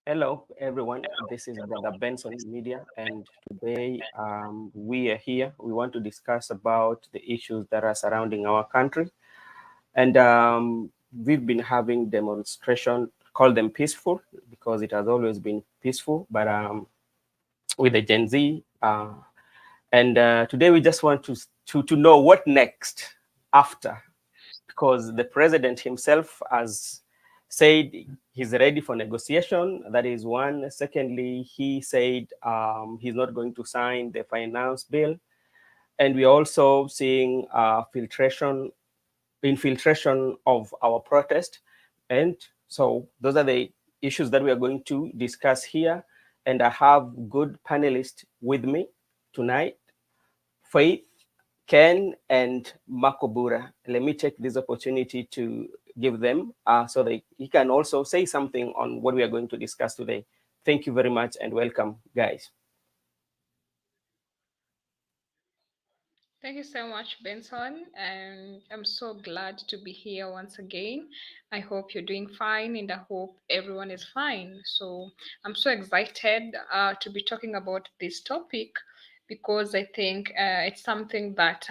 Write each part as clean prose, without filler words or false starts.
Hello, everyone. This is Brother Benson Media, and today we are here. We want to discuss about the issues that are surrounding our country, and we've been having demonstration. Call them peaceful because it has always been peaceful, but with the Gen Z, and today we just want to know what next after, because the president himself has said he's ready for negotiation. That is one. Secondly, he said he's not going to sign the finance bill, and we're also seeing infiltration of our protest. And so those are the issues that we are going to discuss here. And I have good panelists with me tonight: Faith, Ken, and Makobura. Let me take this opportunity to give them so that he can also say something on what we are going to discuss today. Thank you very much and welcome, guys. Thank you so much, Benson. And I'm so glad to be here once again. I hope you're doing fine and I hope everyone is fine. So I'm so excited to be talking about this topic because I think it's something that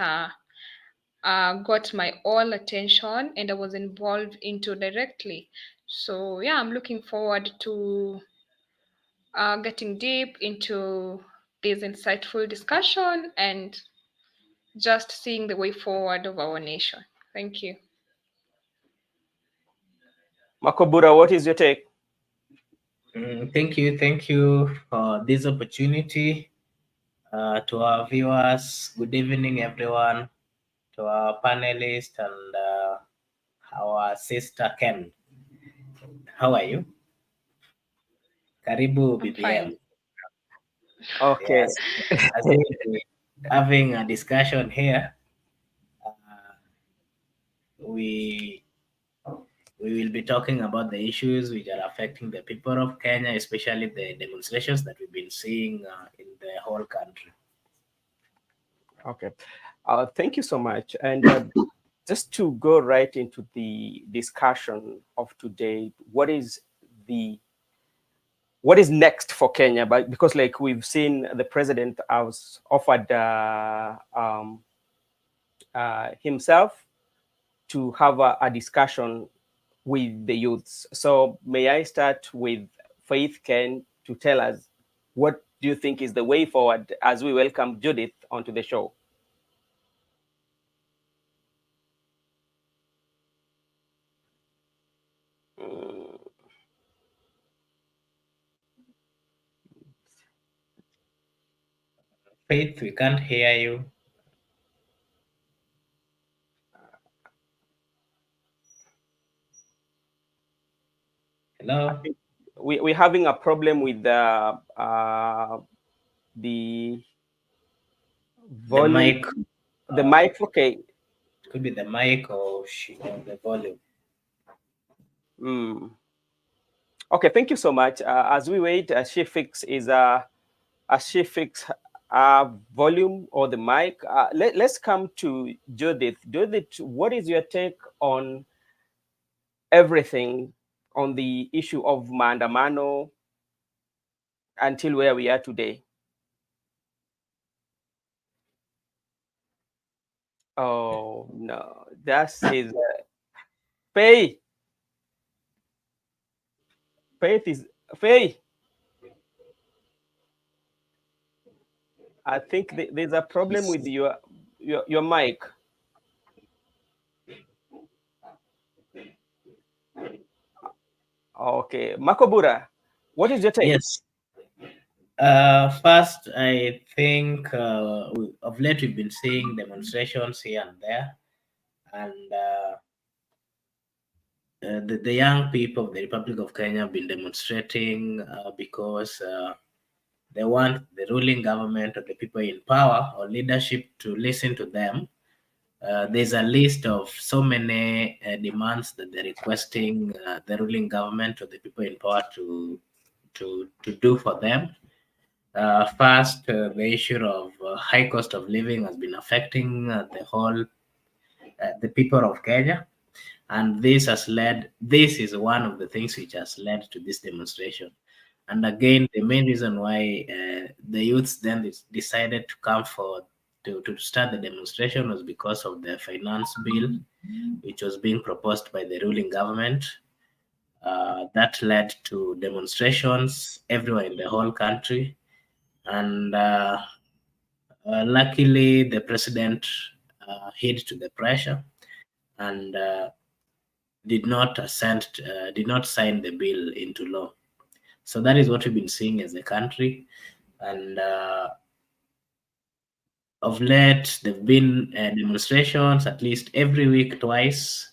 got my all attention and I was involved into directly. So yeah, I'm looking forward to getting deep into this insightful discussion and just seeing the way forward of our nation. Thank you. Makobura, what is your take? Thank you for this opportunity. To our viewers, good evening, everyone. To our panelists and our sister Ken. How are you? Karibu I'm fine. BBM. Okay. Yes, as we having a discussion here, uh, we we will be talking about the issues which are affecting the people of Kenya, especially the demonstrations that we've been seeing in the whole country. Okay. Thank you so much. And just to go right into the discussion of today, the what is next for Kenya? But because like we've seen, the president has offered himself to have a discussion with the youths. So may I start with Faith Ken to tell us what do you think is the way forward as we welcome Judith onto the show? Mm, Faith, we can't hear you. I Hello? think we're having a problem with the The volume, mic. the mic. Okay. Could be the mic or the volume. Mm. Okay, thank you so much. As we wait, as she fix volume or the mic. Let's come to Judith. Judith, what is your take on everything on the issue of maandamano until where we are today? Oh no, that is Faye. Faith is Faye. I think there's a problem with your mic. Okay, Makobura, what is your take? Yes. First, I think of late we've been seeing demonstrations here and there, and the young people of the Republic of Kenya have been demonstrating because they want the ruling government or the people in power or leadership to listen to them. There's a list of so many demands that they're requesting the ruling government or the people in power to do for them. First, the issue of high cost of living has been affecting the people of Kenya, and this is one of the things which has led to this demonstration. And again, the main reason why the youths then decided to come for to start the demonstration was because of the finance bill, which was being proposed by the ruling government. That led to demonstrations everywhere in the whole country. And luckily, the president hid to the pressure and did not sign the bill into law. So that is what we've been seeing as a country. And of late, there've been demonstrations at least every week, twice.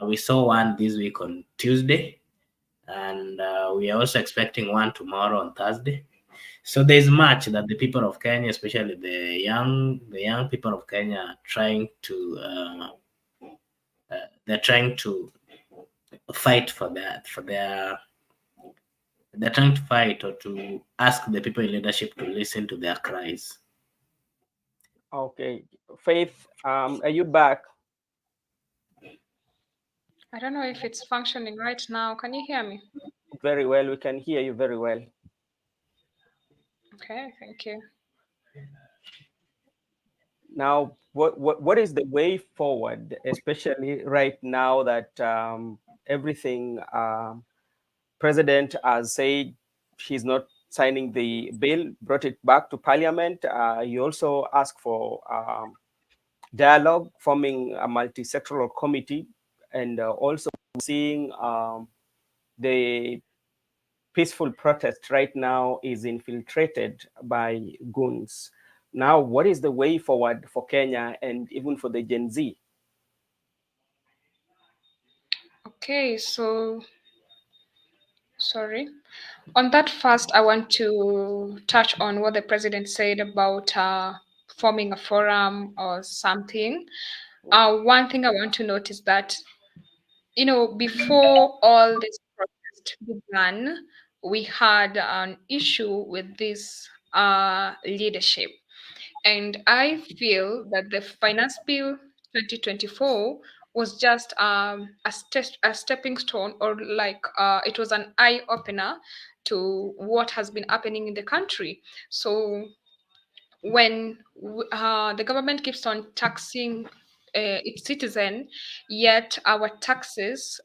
We saw one this week on Tuesday, and we are also expecting one tomorrow on Thursday. So there's much that the people of Kenya, especially the young people of Kenya, are trying to they're trying to fight for that for their they're trying to fight or to ask the people in leadership to listen to their cries. Okay, Faith, are you back? I don't know if it's functioning right now. Can you hear me? Very well, we can hear you very well. Okay, thank you. Now, what is the way forward, especially right now that everything president has said he's not signing the bill, brought it back to parliament. You also asked for dialogue, forming a multi-sectoral committee, and also seeing the peaceful protest right now is infiltrated by goons. Now, what is the way forward for Kenya and even for the Gen Z? Okay, so sorry. On that first, I want to touch on what the president said about forming a forum or something. One thing I want to note is that, before all this protest began, we had an issue with this leadership. And I feel that the Finance Bill 2024 was just a stepping stone, or like it was an eye opener to what has been happening in the country. So when the government keeps on taxing its citizen, yet our taxes,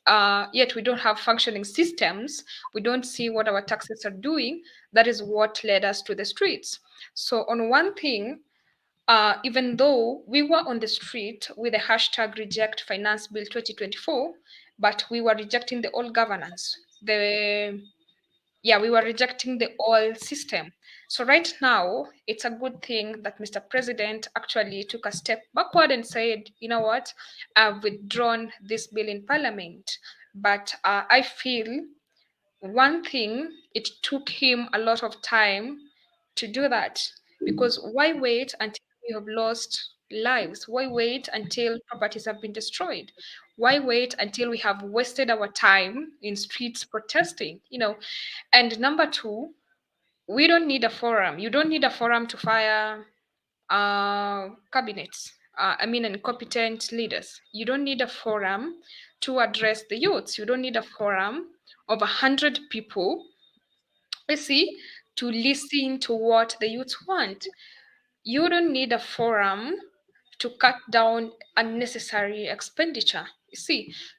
yet we don't have functioning systems, we don't see what our taxes are doing. That is what led us to the streets. So on one thing, even though we were on the street with the hashtag reject finance bill 2024, but we were rejecting the old governance. We were rejecting the old system. So right now, it's a good thing that Mr. President actually took a step backward and said, you know what, I've withdrawn this bill in parliament. But I feel one thing, it took him a lot of time to do that, because why wait until we have lost lives? Why wait until properties have been destroyed? Why wait until we have wasted our time in streets protesting? And number two, we don't need a forum. You don't need a forum to fire cabinets. Incompetent leaders. You don't need a forum to address the youths. You don't need a forum of 100 people, to listen to what the youths want. You don't need a forum to cut down unnecessary expenditure.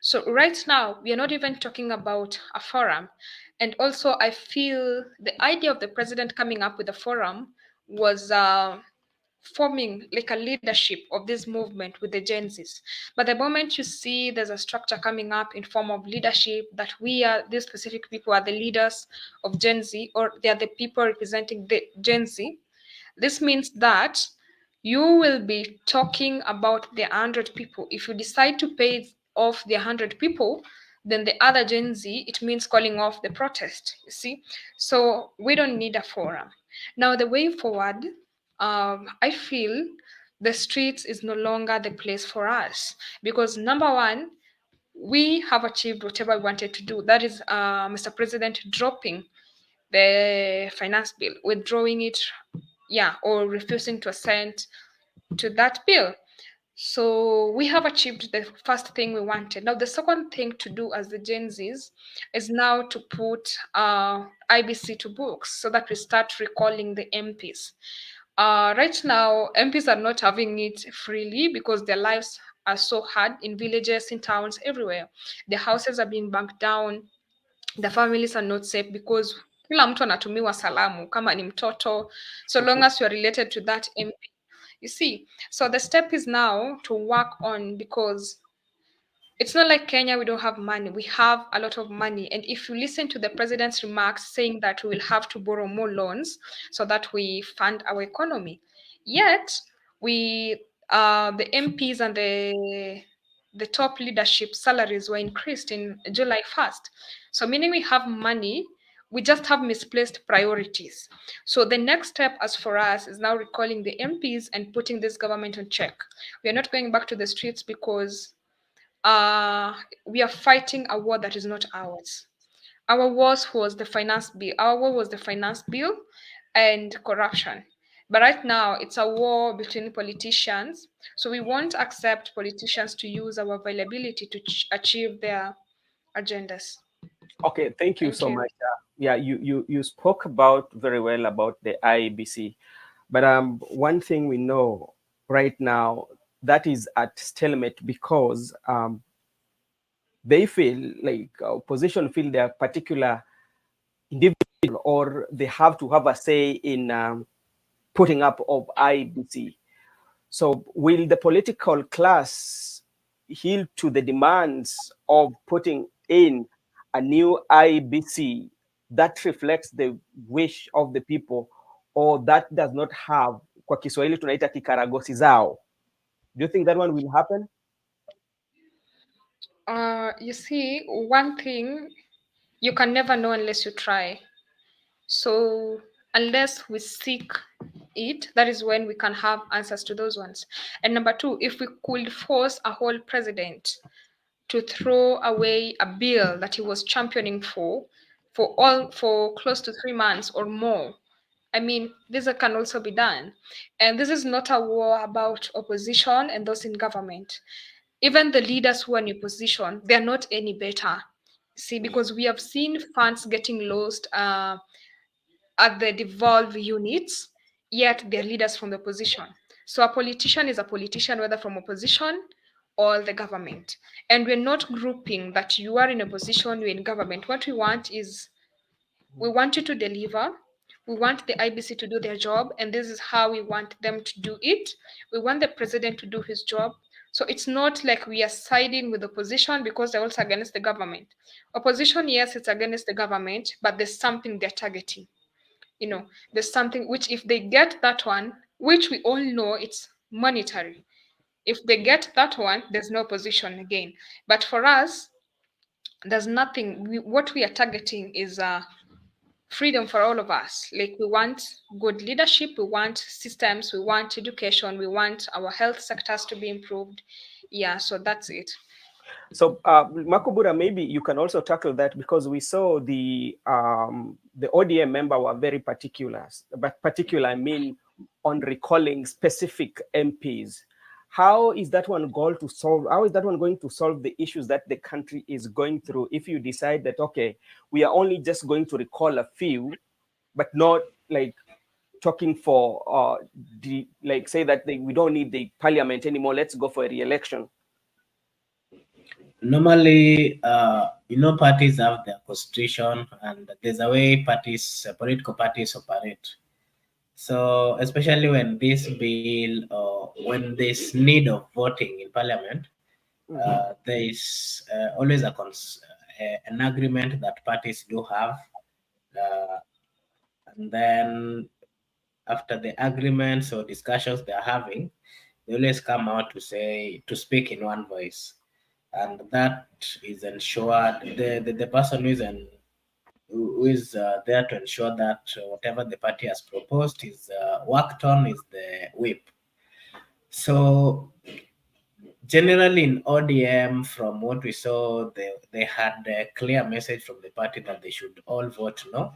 So right now we are not even talking about a forum. And also, I feel the idea of the president coming up with a forum was forming like a leadership of this movement with the Gen Zs. But the moment you see there's a structure coming up in form of leadership, that we are, these specific people are the leaders of Gen Z, or they are the people representing the Gen Z, this means that you will be talking about the 100 people. If you decide to pay off the 100 people, then the other Gen Z, it means calling off the protest, So we don't need a forum. Now, the way forward, I feel the streets is no longer the place for us, because number one, we have achieved whatever we wanted to do. That is Mr. President dropping the finance bill, withdrawing it, or refusing to assent to that bill. So we have achieved the first thing we wanted. Now the second thing to do as the Gen Zs is now to put IBC to books so that we start recalling the MPs. Right now, MPs are not having it freely because their lives are so hard in villages, in towns, everywhere. The houses are being burnt down, the families are not safe because kila mtu anatumiwa salamu kama ni mtoto, so long as you are related to that MP. You see, so the step is now to work on, because it's not like Kenya, we don't have money. We have a lot of money. And if you listen to the president's remarks saying that we will have to borrow more loans so that we fund our economy, yet we the MPs and the top leadership salaries were increased in July 1st. So meaning we have money, we just have misplaced priorities. So the next step as for us is now recalling the MPs and putting this government on check. We are not going back to the streets because uh, we are fighting a war that is not ours. Our wars was the finance bill. Our war was the finance bill and corruption. But right now, it's a war between politicians. So we won't accept politicians to use our availability to achieve their agendas. Okay, thank you Thank so you. much. Yeah, you spoke about very well about the IBC, but one thing we know right now that is at stalemate because they feel like opposition feel they are particular individual or they have to have a say in putting up of IBC. So will the political class yield to the demands of putting in a new IBC that reflects the wish of the people or that does not have, kwa Kiswahili tunaita kikaragosi zao? Do you think that one will happen? You see, one thing, you can never know unless you try. So unless we seek it, that is when we can have answers to those ones. And number two, if we could force a whole president to throw away a bill that he was championing for close to 3 months or more, I mean, this can also be done. And this is not a war about opposition and those in government. Even the leaders who are in opposition, they are not any better. See, because we have seen funds getting lost at the devolved units, yet they're leaders from the opposition. So a politician is a politician, whether from opposition or the government. And we're not grouping that you are in opposition, you're in government. What we want is we want you to deliver. We want the IBC to do their job, and this is how we want them to do it. We want the president to do his job. So it's not like we are siding with opposition because they're also against the government. Opposition, yes, it's against the government, but there's something they're targeting. There's something which, if they get that one, which we all know it's monetary, if they get that one, there's no opposition again. But for us, there's nothing. What we are targeting is freedom for all of us. Like, we want good leadership, we want systems, we want education, we want our health sectors to be improved. Yeah, so that's it. So, Makubura, maybe you can also tackle that because we saw the ODM member were very particular, but particular I mean on recalling specific MPs. How is that one goal to solve? How is that one going to solve the issues that the country is going through? If you decide that okay, we are only just going to recall a few, but not like talking for the like say that we don't need the parliament anymore. Let's go for a re-election. Normally, parties have their constitution, and there's a way political parties operate. So, especially when this bill or when there's need of voting in parliament, there is always an agreement that parties do have, uh, and then after the agreements or discussions they are having, they always come out to speak in one voice, and that is ensured the person who is there to ensure that whatever the party has proposed is worked on is the whip. So generally in ODM, from what we saw, they had a clear message from the party that they should all vote no,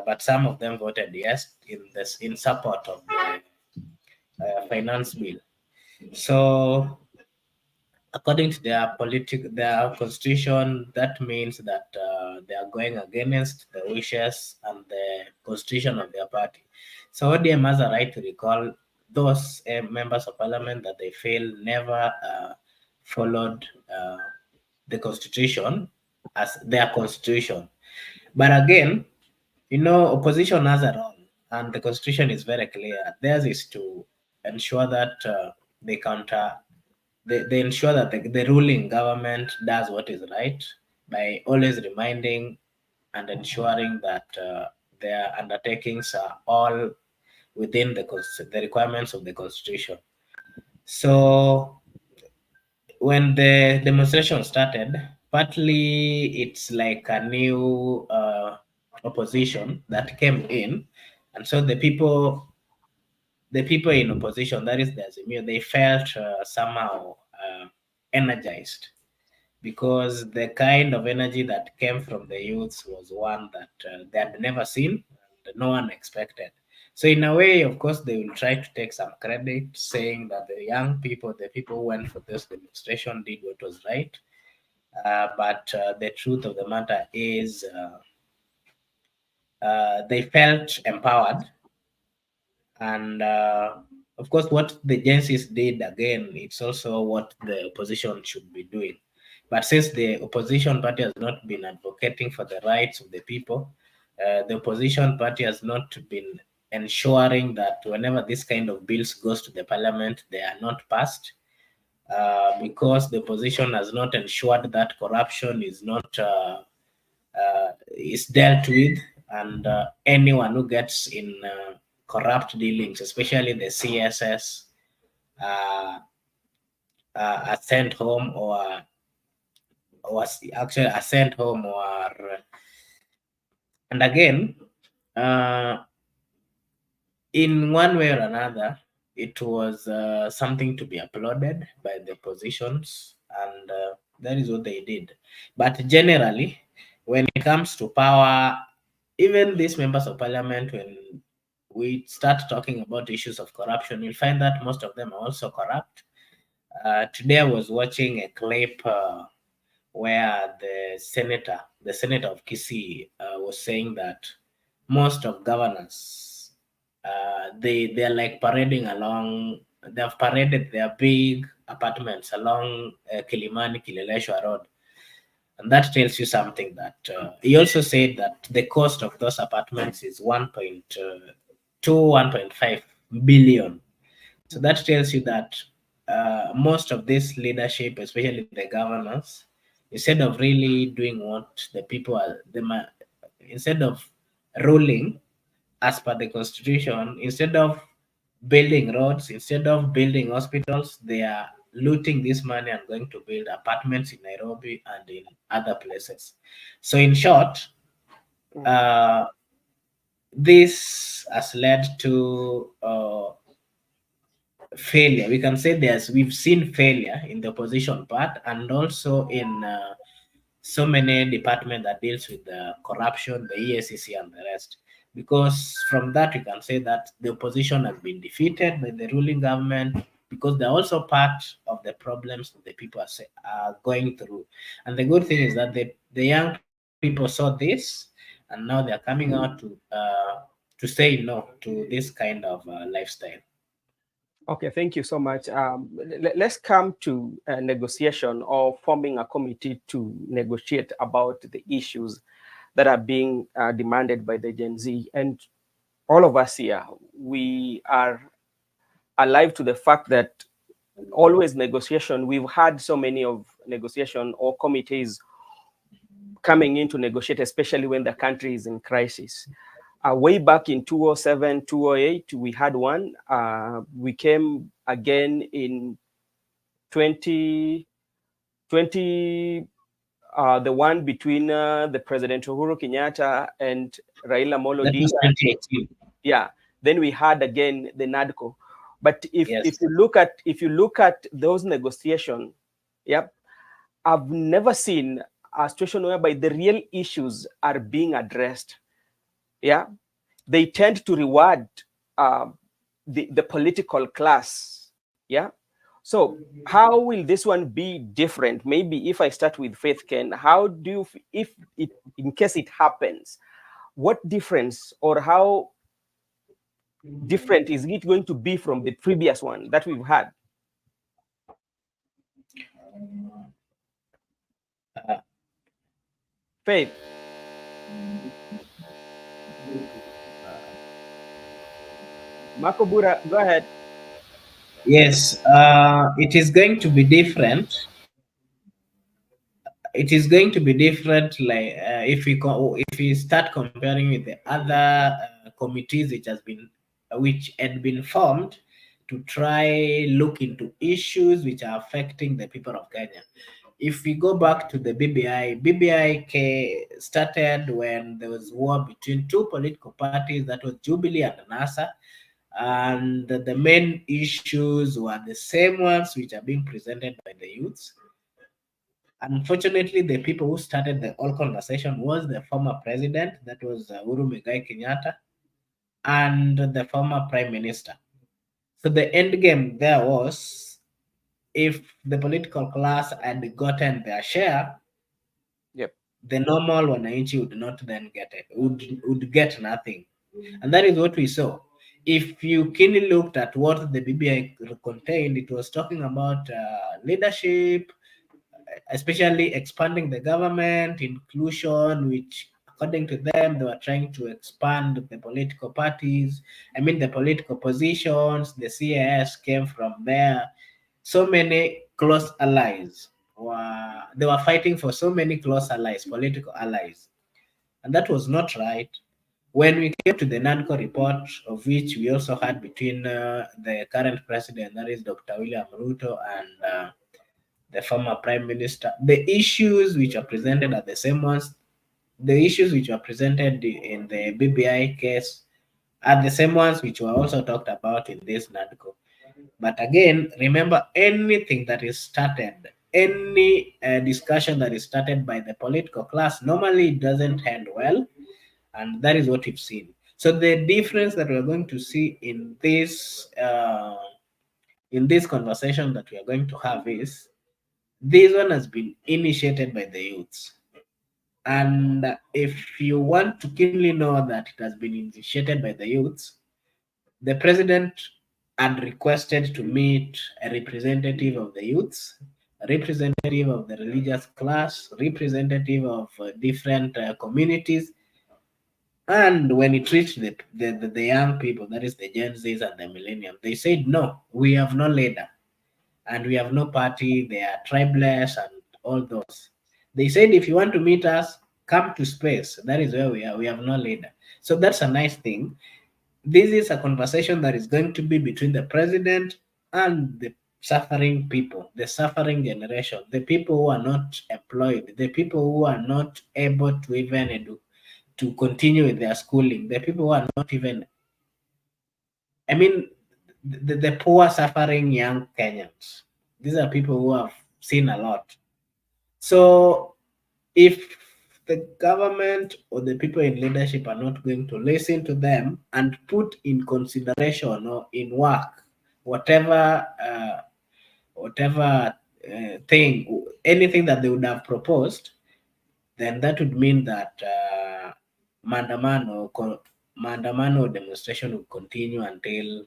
but some of them voted yes in support of the finance bill. So according to their constitution, that means that they are going against the wishes and the constitution of their party. So ODM has a right to recall those members of parliament that they feel never followed the constitution as their constitution. But again, opposition has a role, and the constitution is very clear. Theirs is to ensure that they counter they ensure that the ruling government does what is right by always reminding and ensuring that their undertakings are all within the requirements of the constitution. So when the demonstration started, partly it's like a new opposition that came in, and so the people in opposition, that is the Azimio, they felt somehow energized because the kind of energy that came from the youths was one that they had never seen and no one expected. So in a way, of course, they will try to take some credit, saying that the young people, the people who went for this demonstration, did what was right. But the truth of the matter is, they felt empowered, and of course, what the agencies did again, it's also what the opposition should be doing. But since the opposition party has not been advocating for the rights of the people, the opposition party has not been ensuring that whenever this kind of bills goes to the parliament, they are not passed. Because the opposition has not ensured that corruption is dealt with, and anyone who gets in corrupt dealings, especially the CSS, uh, are sent home actually are sent home and again, uh, in one way or another, it was something to be applauded by the oppositions, and that is what they did. But generally, when it comes to power, even these members of parliament, when we start talking about issues of corruption, you'll find that most of them are also corrupt. Today, I was watching a clip where the senator of Kisii, was saying that most of governors, they're like parading along. They've paraded their big apartments along Kilimani Kileleshwa Road, and that tells you something. That he also said that the cost of those apartments is 1.5 billion. So that tells you that most of this leadership, especially the governors, instead of really doing what the people are, instead of ruling as per the constitution, instead of building roads, instead of building hospitals, they are looting this money and going to build apartments in Nairobi and in other places. So, in short, uh, this has led to failure. We can say we've seen failure in the opposition part, and also in so many departments that deals with the corruption, the EACC and the rest. Because from that, we can say that the opposition has been defeated by the ruling government, because they're also part of the problems that the people are going through. And the good thing is that the young people saw this, and now they're coming out to say no to this kind of lifestyle. Okay, thank you so much. Let's come to a negotiation or forming a committee to negotiate about the issues that are being demanded by the Gen Z. And all of us here, we are alive to the fact that always negotiation, we've had so many of negotiation or committees coming in to negotiate, especially when the country is in crisis. Way back in 2007, 2008, we had one. We came again in 2020, the one between the President Uhuru Kenyatta and Raila Amolo That was Odinga. 2018. Yeah. Then we had again the NADCO. But if Yes. if you look at those negotiations, yep, I've never seen a situation whereby the real issues are being addressed. Yeah, they tend to reward the political class. Yeah, So how will this one be different? Maybe if I start with Faith Ken, how do you, if it, in case it happens, what difference or how different is it going to be from the previous one that we've had? Faith, Makobura, go ahead. Yes, it is going to be different. It is going to be different, like if we start comparing with the other committees which had been formed to try look into issues which are affecting the people of Kenya. If we go back to the BBI started when there was war between two political parties, that was Jubilee and NASA, and the main issues were the same ones which are being presented by the youths. Unfortunately, the people who started the whole conversation was the former president, that was Uhuru Muigai Kenyatta, and the former prime minister. So the end game there was, if the political class had gotten their share, Yep. the normal wananchi would not then get it, would get nothing. And that is what we saw. If you keenly looked at what the BBI contained, it was talking about leadership, especially expanding the government, inclusion, which according to them, they were trying to expand the political parties. I mean, the political positions, the CAS came from there. So many close allies. They were fighting for so many close allies, political allies. And that was not right. When we came to the NANCO report, of which we also had between the current president, that is Dr. William Ruto, and the former prime minister, the issues which are presented are the same ones. The issues which were presented in the BBI case are the same ones which were also talked about in this NADCO. But again, remember, anything that is started, any discussion that is started by the political class, normally it doesn't end well, and that is what we've seen. So the difference that we're going to see in this conversation that we are going to have is, this one has been initiated by the youths. And if you want to keenly know that it has been initiated by the youths, the president had requested to meet a representative of the youths, a representative of the religious class, representative of different communities. And when it reached the young people, that is the Gen Zs and the millennium, they said, no, we have no leader and we have no party. They are tribeless and all those. They said, if you want to meet us, come to space. That is where we are. We have no leader. So that's a nice thing. This is a conversation that is going to be between the president and the suffering people, the suffering generation, the people who are not employed, the people who are not able to even to continue with their schooling, the people who are not even, I mean, the poor suffering young Kenyans. These are people who have seen a lot. So if the government or the people in leadership are not going to listen to them and put in consideration or in work whatever thing, anything that they would have proposed, then that would mean that maandamano or demonstration will continue until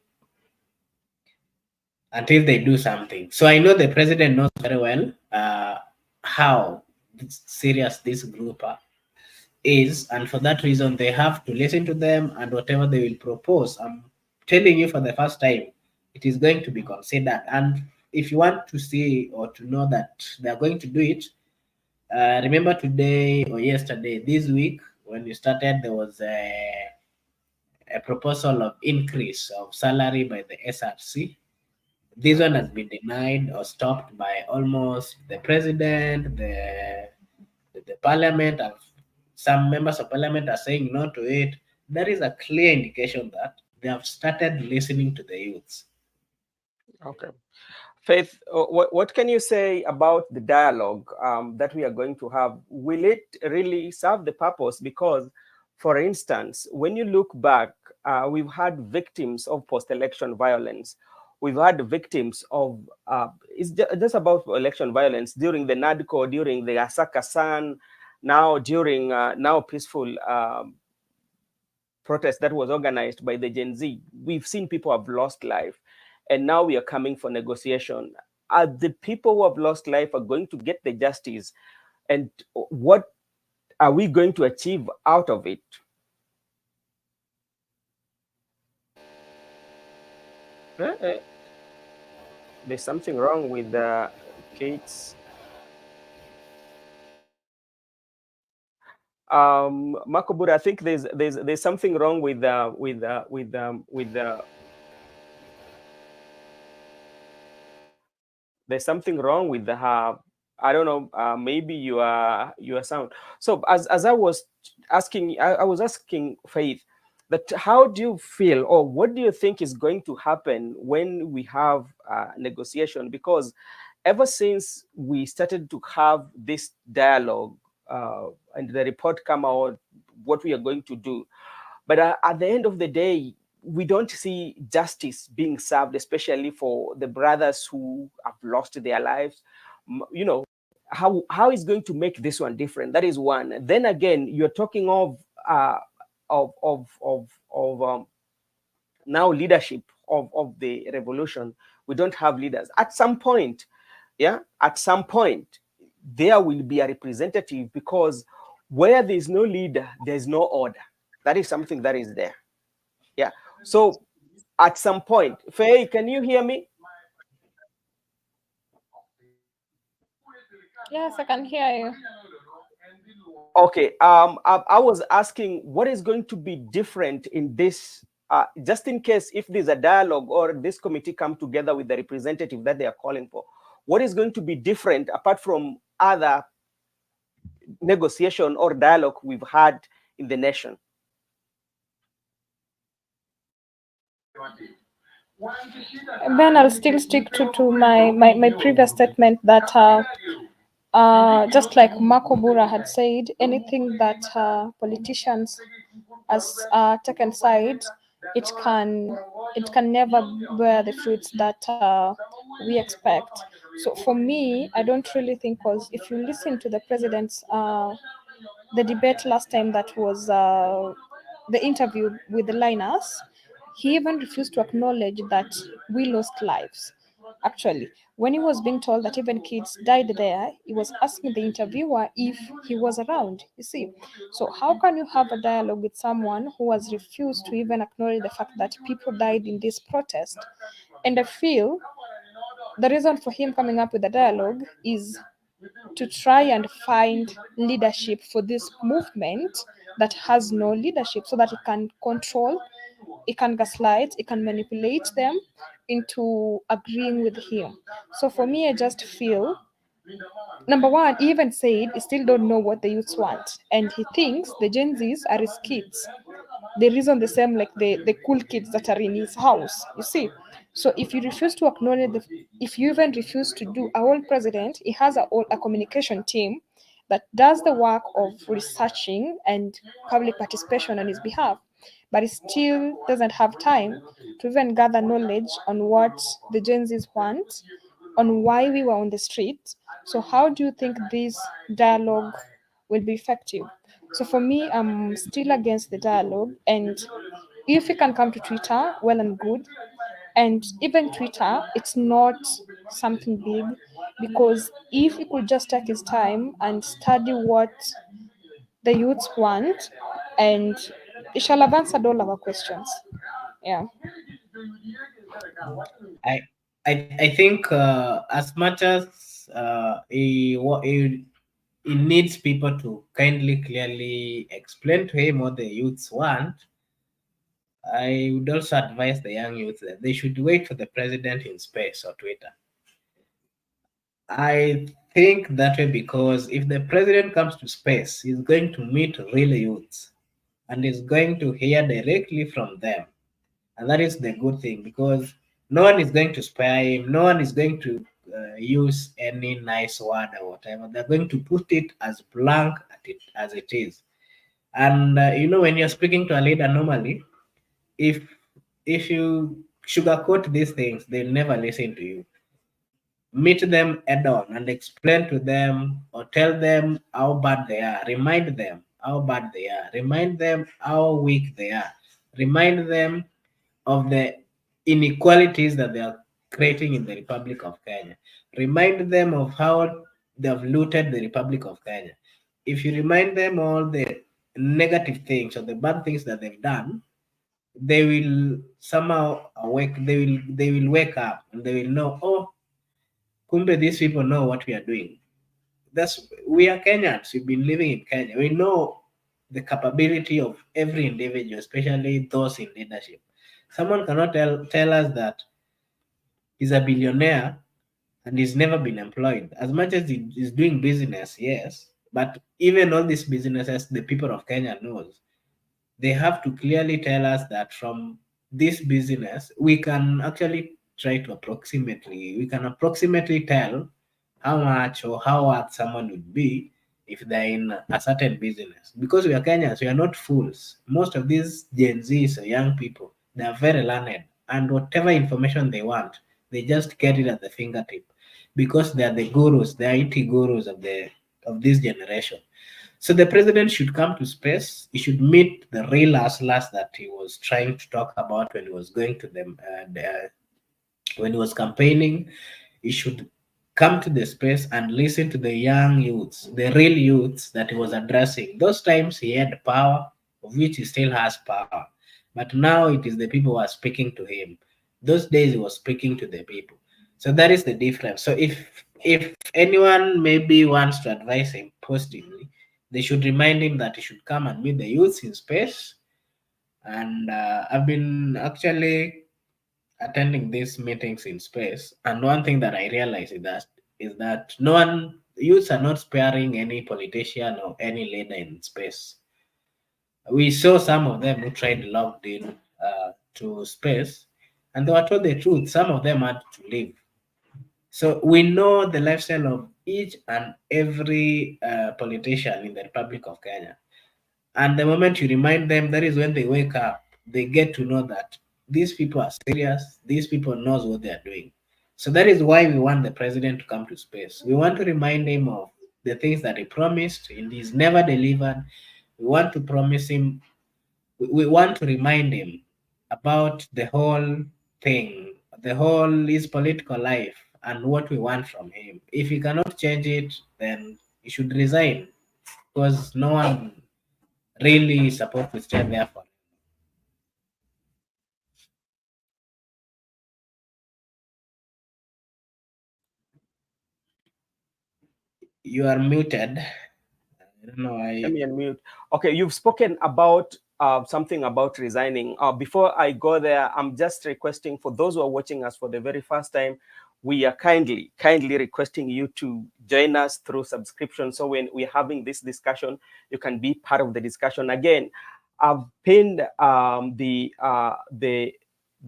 they do something. So I know the president knows very well how serious this group is, and for that reason, they have to listen to them, and whatever they will propose, I'm telling you for the first time, it is going to be considered. And if you want to see or to know that they are going to do it, remember today or yesterday, this week, when we started, there was a proposal of increase of salary by the SRC. This one has been denied or stopped by almost the president, the parliament. Some members of parliament are saying no to it. There is a clear indication that they have started listening to the youths. Okay. Faith, what can you say about the dialogue that we are going to have? Will it really serve the purpose? Because, for instance, when you look back, we've had victims of post-election violence we've had victims of it's just about election violence during the NADCO, during the Asaka San, now during now peaceful protest that was organized by the Gen Z. We've seen people have lost life, and now we are coming for negotiation. Are the people who have lost life are going to get the justice, and what are we going to achieve out of it? There's something wrong with Kate's. Makobura, I think there's something wrong with there's something wrong with the I don't know, maybe you are sound. So as I was asking, I was asking Faith that how do you feel, or what do you think is going to happen when we have negotiation? Because ever since we started to have this dialogue and the report come out, what we are going to do, but at the end of the day, we don't see justice being served, especially for the brothers who have lost their lives. You know, how is going to make this one different? That is one. Then again, you're talking of now leadership of the revolution. We don't have leaders. At some point, yeah, at some point, there will be a representative, because where there is no leader, there's no order. That is something that is there. Yeah. So at some point, Faye, can you hear me? Yes, I can hear you. Okay. I was asking what is going to be different in this, just in case if there's a dialogue or this committee come together with the representative that they are calling for, what is going to be different apart from other negotiation or dialogue we've had in the nation? Ben, I'll still stick to my previous statement that just like Marco Bura had said, anything that politicians has taken side, it can it can never bear the fruits that we expect. So for me, I don't really think, because if you listen to the president's the debate last time, that was the interview with the Linus, he even refused to acknowledge that we lost lives. Actually, when he was being told that even kids died there, he was asking the interviewer if he was around. You see, so how can you have a dialogue with someone who has refused to even acknowledge the fact that people died in this protest? And I feel the reason for him coming up with a dialogue is to try and find leadership for this movement that has no leadership, so that it can control, it can gaslight, it can manipulate them into agreeing with him. So for me, I just feel, number one, he even said he still don't know what the youths want, and he thinks the Gen Zs are his kids. They reason the same like the cool kids that are in his house. You see, so if you refuse to acknowledge if you even refuse to do, a whole president, he has a communication team that does the work of researching and public participation on his behalf, but he still doesn't have time to even gather knowledge on what the Gen Zs want, on why we were on the street. So how do you think this dialogue will be effective? So for me, I'm still against the dialogue. And if he can come to Twitter, well and good. And even Twitter, it's not something big, because if he could just take his time and study what the youths want, and he shall have answered all our questions. Yeah. I I think as much as he needs people to kindly, clearly explain to him what the youths want, I would also advise the young youth that they should wait for the president in space or Twitter. I think that way because if the president comes to space, he's going to meet real youths and is going to hear directly from them. And that is the good thing because no one is going to spare him, no one is going to use any nice word or whatever. They're going to put it as blank as it is. And when you're speaking to a leader normally, if if you sugarcoat these things, they'll never listen to you. Meet them head on and explain to them or tell them how bad they are. Remind them how bad they are. Remind them how weak they are. Remind them of the inequalities that they are creating in the Republic of Kenya. Remind them of how they have looted the Republic of Kenya. If you remind them all the negative things or the bad things that they've done, they will somehow awake. They will wake up and they will know. Oh, kumbe these people know what we are doing. That's we are Kenyans. We've been living in Kenya. We know the capability of every individual, especially those in leadership. Someone cannot tell us that he's a billionaire and he's never been employed. As much as he is doing business, yes, but even all these businesses, the people of Kenya knows, they have to clearly tell us that from this business, we can actually try to approximately tell how much or how worth someone would be if they're in a certain business. Because we are Kenyans, we are not fools. Most of these Gen Zs or young people, they are very learned, and whatever information they want, they just get it at the fingertip because they are the gurus, the IT gurus of this generation. So the president should come to space. He should meet the real hustlers that he was trying to talk about when he was going to them, when he was campaigning. He should come to the space and listen to the young youths, the real youths that he was addressing. Those times he had power, of which he still has power. But now it is the people who are speaking to him. Those days he was speaking to the people. So that is the difference. So if anyone maybe wants to advise him positively, they should remind him that he should come and meet the youths in space. And I've been actually attending these meetings in space, and one thing that I realize is that no one youths are not sparing any politician or any leader in space. We saw some of them who tried logged in to space, and they were told the truth. Some of them had to leave. So we know the lifestyle of each and every politician in the Republic of Kenya. And the moment you remind them, that is when they wake up. They get to know that these people are serious. These people knows what they are doing. So that is why we want the president to come to space. We want to remind him of the things that he promised and he's never delivered. We want to promise him. We want to remind him about the whole thing, the whole his political life, and what we want from him. If he cannot change it, then he should resign because no one really supposed to stay there for. You are muted. I don't know Let why. me unmute. Okay, you've spoken about something about resigning. Before I go there, I'm just requesting for those who are watching us for the very first time, we are kindly requesting you to join us through subscription. So when we're having this discussion, you can be part of the discussion. Again, I've pinned the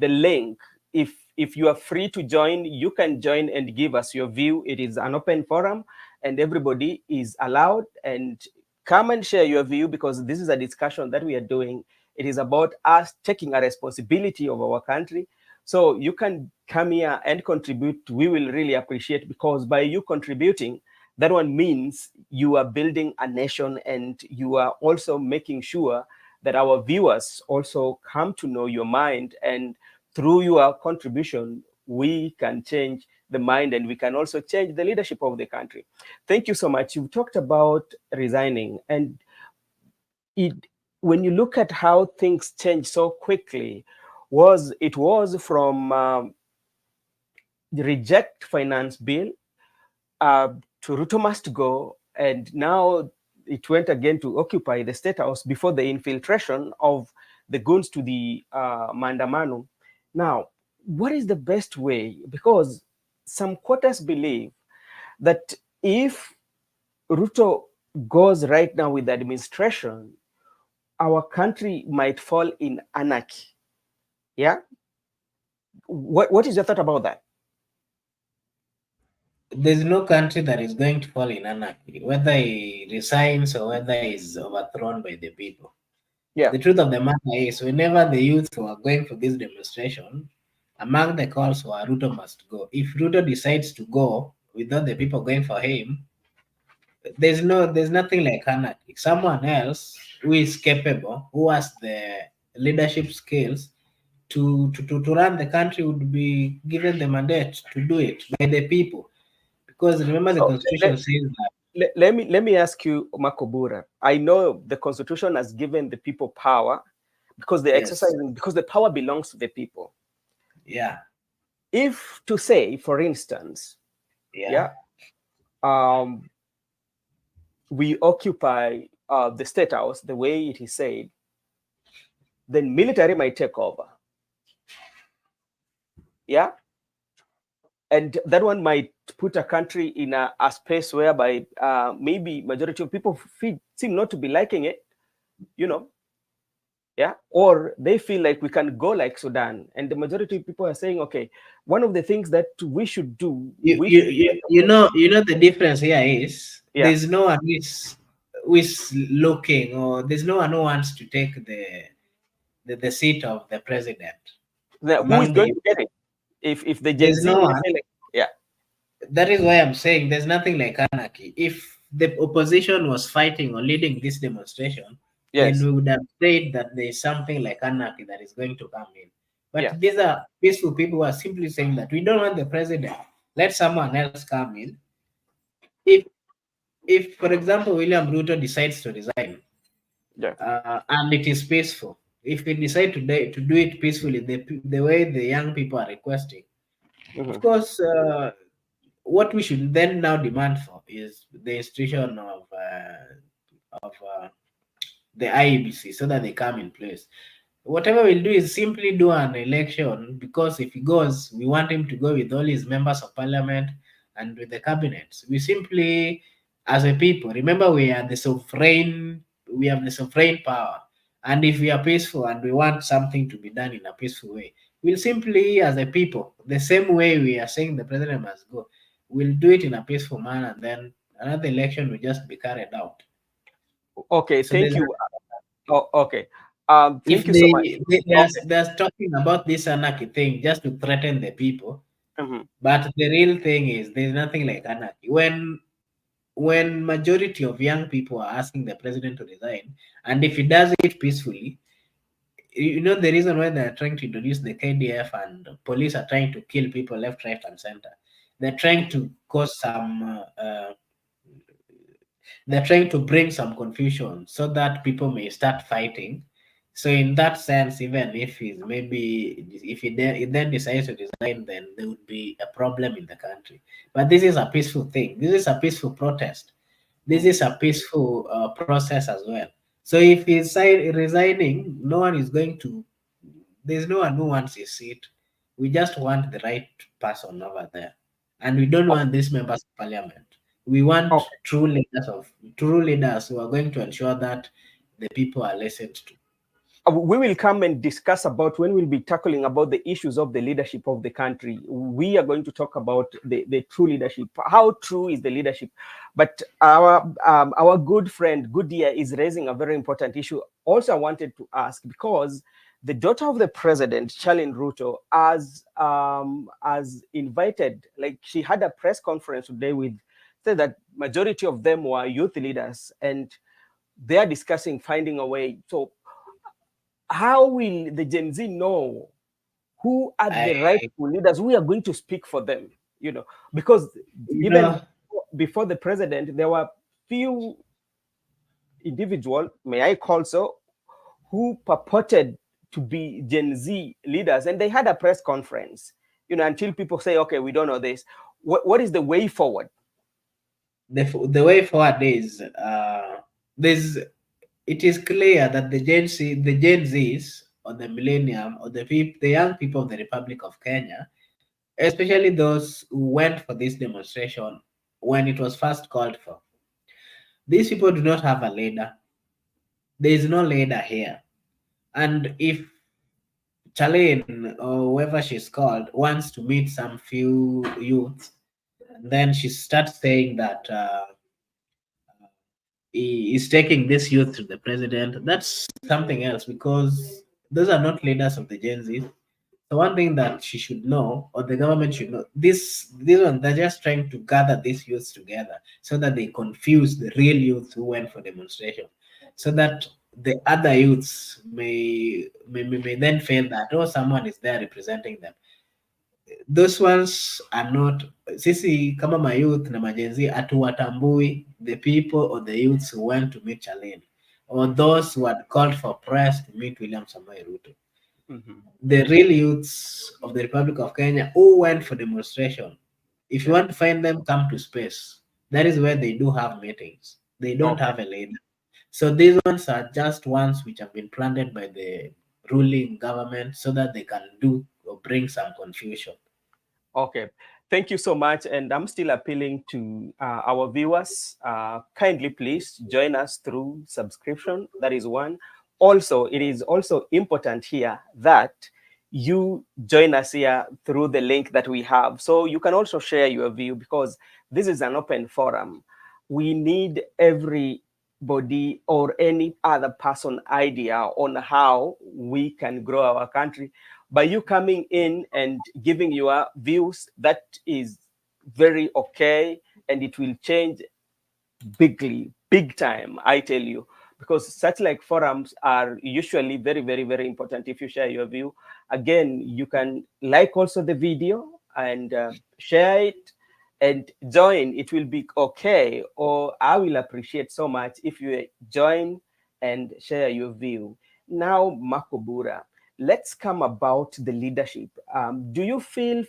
link. If you are free to join, you can join and give us your view. It is an open forum and everybody is allowed, and come and share your view, because this is a discussion that we are doing. It is about us taking a responsibility of our country. So you can come here and contribute. We will really appreciate, because by you contributing, that one means you are building a nation, and you are also making sure that our viewers also come to know your mind, and through your contribution, we can change the mind and we can also change the leadership of the country. Thank you so much. You've talked about resigning, and it, when you look at how things change so quickly, it was from the reject finance bill uh, to Ruto must go, and now it went again to occupy the state house before the infiltration of the goons to the Mandamano. Now, what is the best way? Because some quarters believe that if Ruto goes right now with the administration, our country might fall in anarchy. Yeah. What is your thought about that? There's no country that is going to fall in anarchy, whether he resigns or whether he's overthrown by the people. Yeah. The truth of the matter is, whenever the youth were going for this demonstration, Among the calls were Ruto must go. If Ruto decides to go without the people going for him, there's nothing like anarchy. Someone else who is capable, who has the leadership skills to run the country would be given the mandate to do it by the people. Because remember the So constitution says that let me ask you, Makobura. I know the constitution has given the people power because they yes, exercise, because the power belongs to the people. yeah, If to say, for instance, yeah. yeah, um, we occupy the state house the way it is said, then military might take over. Yeah, and that one might put a country in a space whereby maybe majority of people seem not to be liking it, you know. Yeah, or they feel like we can go like Sudan, and the majority of people are saying, okay, one of the things that we should do, You, we you, should you, take a you break. know, you know the difference here is Yeah, there's no one who is looking, or there's no one who wants to take the seat of the president who is among the going youth. to get it if the Gen There's Z, no they one. say like, yeah, That is why I'm saying there's nothing like anarchy. If the opposition was fighting or leading this demonstration, then yes, we would have said that there is something like anarchy that is going to come in. But yeah, these are peaceful people who are simply saying that we don't want the president. Let someone else come in. If if for example William Ruto decides to resign, yeah, and it is peaceful, if we decide to do it peacefully, the way the young people are requesting, of hmm, course, what we should then now demand for is the institution of the IEBC so that they come in place. Whatever we'll do is simply do an election, because if he goes, we want him to go with all his members of parliament and with the cabinets. We simply, as a people, remember we have the sovereign power. And if we are peaceful and we want something to be done in a peaceful way, we'll simply, as a people, the same way we are saying the president must go, we'll do it in a peaceful manner, and then another election will just be carried out. okay, So thank there's you. Okay, if thank you so much. Okay, they're talking about this anarchy thing just to threaten the people, hmm, but the real thing is there's nothing like anarchy. When majority of young people are asking the president to resign, and if he does it peacefully, you know the reason why they're trying to introduce the KDF and police are trying to kill people left, right, and center. They're trying to cause they're trying to bring some confusion so that people may start fighting. So in that sense, even if he's maybe if he then decides to resign, then there would be a problem in the country. But this is a peaceful thing. This is a peaceful protest. This is a peaceful process as well. So if he's resigning, no one is going to. There's no one who wants his seat. We just want the right person over there, and we don't want these members of parliament. We want okay. true leaders who are going to ensure that the people are listened to. We will come and discuss about when we'll be tackling about the issues of the leadership of the country. We are going to talk about the true leadership. How true is the leadership? But our good friend Goodia is raising a very important issue. Also, I wanted to ask, because the daughter of the president, Charlene Ruto, has invited, like she had a press conference today with, said that majority of them were youth leaders, and they are discussing finding a way. So how will the Gen Z know who are I, the rightful leaders? We are going to speak for them, because you even know, before the president, there were few individual, may I call so, who purported to be Gen Z leaders, and they had a press conference, until people say, okay, we don't know this. What is the way forward? the way forward is there's it is clear that the Gen Zs or the millennium or the young people of the Republic of Kenya, especially those who went for this demonstration when it was first called for. These people do not have a leader. There is no leader here. And if Charlene or whoever she's called wants to meet some few youths, then she starts saying that he is taking this youth to the president. That's something else, because those are not leaders of the Gen Z. So one thing that she should know, or the government should know, this one they're just trying to gather these youths together so that they confuse the real youths who went for demonstration, so that the other youths may then feel that, oh, someone is there representing them. Those ones are not, sisi kama mayouth na majenzi hatuwatambui the people or the youths who went to meet Charlene, or those who had called for press to meet William Samoei Ruto. Mhm. The real youths of the Republic of Kenya who went for demonstration, if you Yeah. want to find them, come to space. That is where they do have meetings. They don't Okay. have a leader. So these ones are just ones which have been planted by the ruling government so that they can do or bring some confusion. Okay, thank you so much. And I'm still appealing to our viewers. Kindly please join us through subscription. That is one. Also, it is also important here that you join us here through the link that we have. So you can also share your view because this is an open forum. We need everybody or any other person idea on how we can grow our country. By you coming in and giving your views, that is very okay, and it will change bigly, big time, I tell you, because such like forums are usually very, very, very important. If you share your view, again, you can like also the video and share it and join. It will be okay, or I will appreciate so much if you join and share your view. Now, Makobura, let's come about the leadership. Do you feel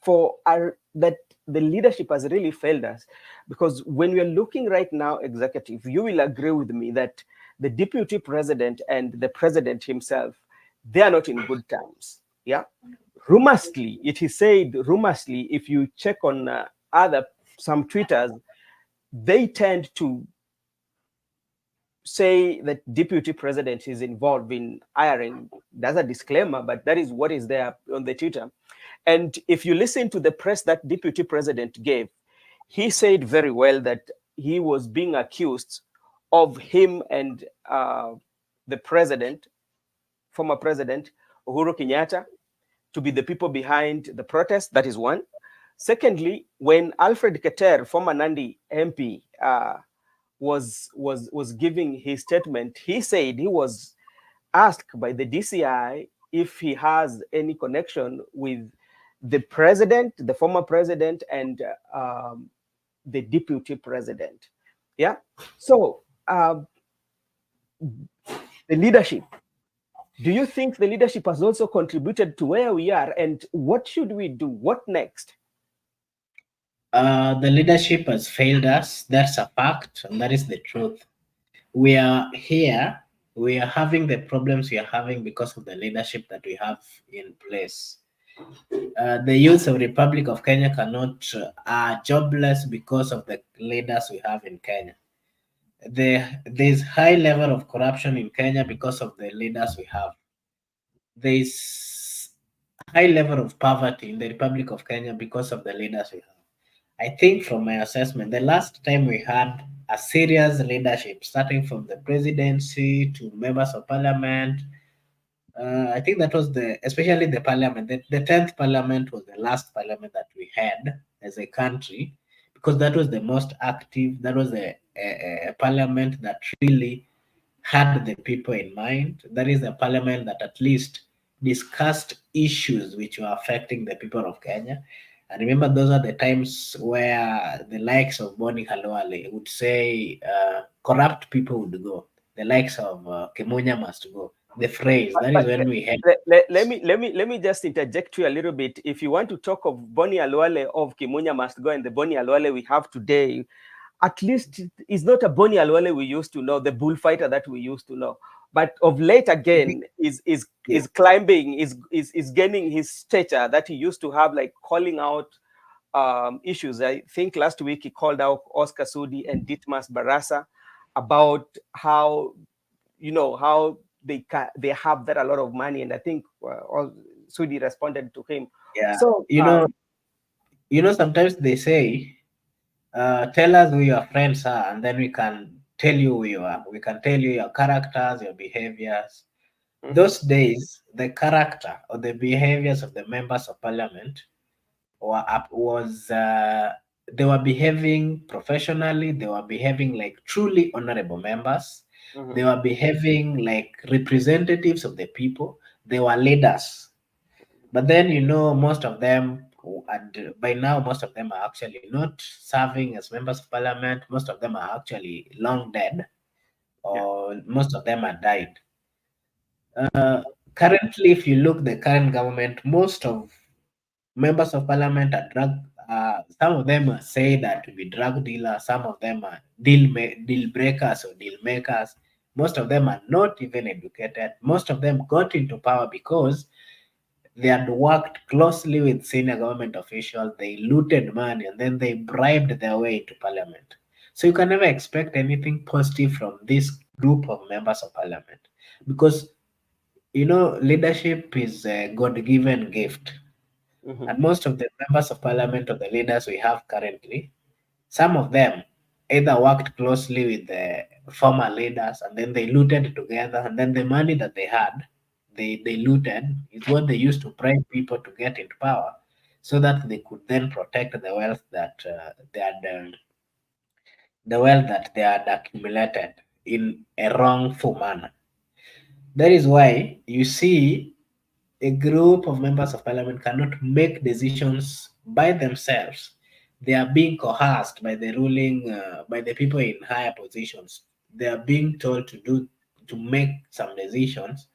for our, that the leadership has really failed us? Because when we're looking right now, executive, you will agree with me that the deputy president and the president himself, they are not in good terms. Yeah. Rumorsly, it is said rumorsly, if you check on other some Twitters, they tend to say that deputy president is involved in hiring. That's a disclaimer, but that is what is there on the Twitter. And if you listen to the press that deputy president gave, he said very well that he was being accused of him and the president, former president Uhuru Kenyatta, to be the people behind the protest. That is one. Secondly, when Alfred Keter, former Nandi MP, was giving his statement, he said he was asked by the DCI if he has any connection with the president, the former president, and the deputy president. Yeah. So the leadership. Do you think the leadership has also contributed to where we are, and what should we do? What next? The leadership has failed us. That's a fact, and that is the truth. We are here. We are having the problems we are having because of the leadership that we have in place. The youth of Republic of Kenya cannot are jobless because of the leaders we have in Kenya. There's high level of corruption in Kenya because of the leaders we have. There's high level of poverty in the Republic of Kenya because of the leaders we have. I think from my assessment, the last time we had a serious leadership, starting from the presidency to members of parliament, I think that was especially the parliament, the 10th parliament was the last parliament that we had as a country, because that was the most active, that was a parliament that really had the people in mind. That is a parliament that at least discussed issues which were affecting the people of Kenya. And remember, those are the times where the likes of Boni Halwale would say, corrupt people would go. The likes of Kemunya must go. The phrase, that is But when we had. let me just interject you a little bit. If you want to talk of Boni Alwale of Kimunya must go and the Boni Alwale we have today, at least it's not a Boni Alwale we used to know, the bullfighter that we used to know. But of late again Yeah, is climbing, is gaining his stature that he used to have, like calling out issues. I think last week he called out Oscar Sudi and Ditmas Barasa about how, how they have that a lot of money, and I think Sudi responded to him. yeah. So Sometimes they say, tell us who your friends are, and then we can tell you who you are. We can tell you your characters, your behaviors. Those days, the character or the behaviors of the members of parliament was they were behaving professionally. They were behaving like truly honorable members. They were behaving like representatives of the people. They were leaders. But then, most of them, and by now, most of them are actually not serving as members of parliament. Most of them are actually long dead, Yeah. or most of them are died. Currently, if you look the current government, most of members of parliament are drug. Some of them are say that to be drug dealers. Some of them are deal breakers or deal makers. Most of them are not even educated. Most of them got into power because they had worked closely with senior government officials. They looted money and then they bribed their way into parliament. So you can never expect anything positive from this group of members of parliament because leadership is a God-given gift, and most of the members of parliament or the leaders we have currently, some of them either worked closely with the former leaders and then they looted together, and then the money that they had, they looted is what they used to bribe people to get into power, so that they could then protect the wealth that they had accumulated in a wrongful manner. That is why you see a group of members of parliament cannot make decisions by themselves. They are being coerced by the by the people in higher positions. They are being told to make some decisions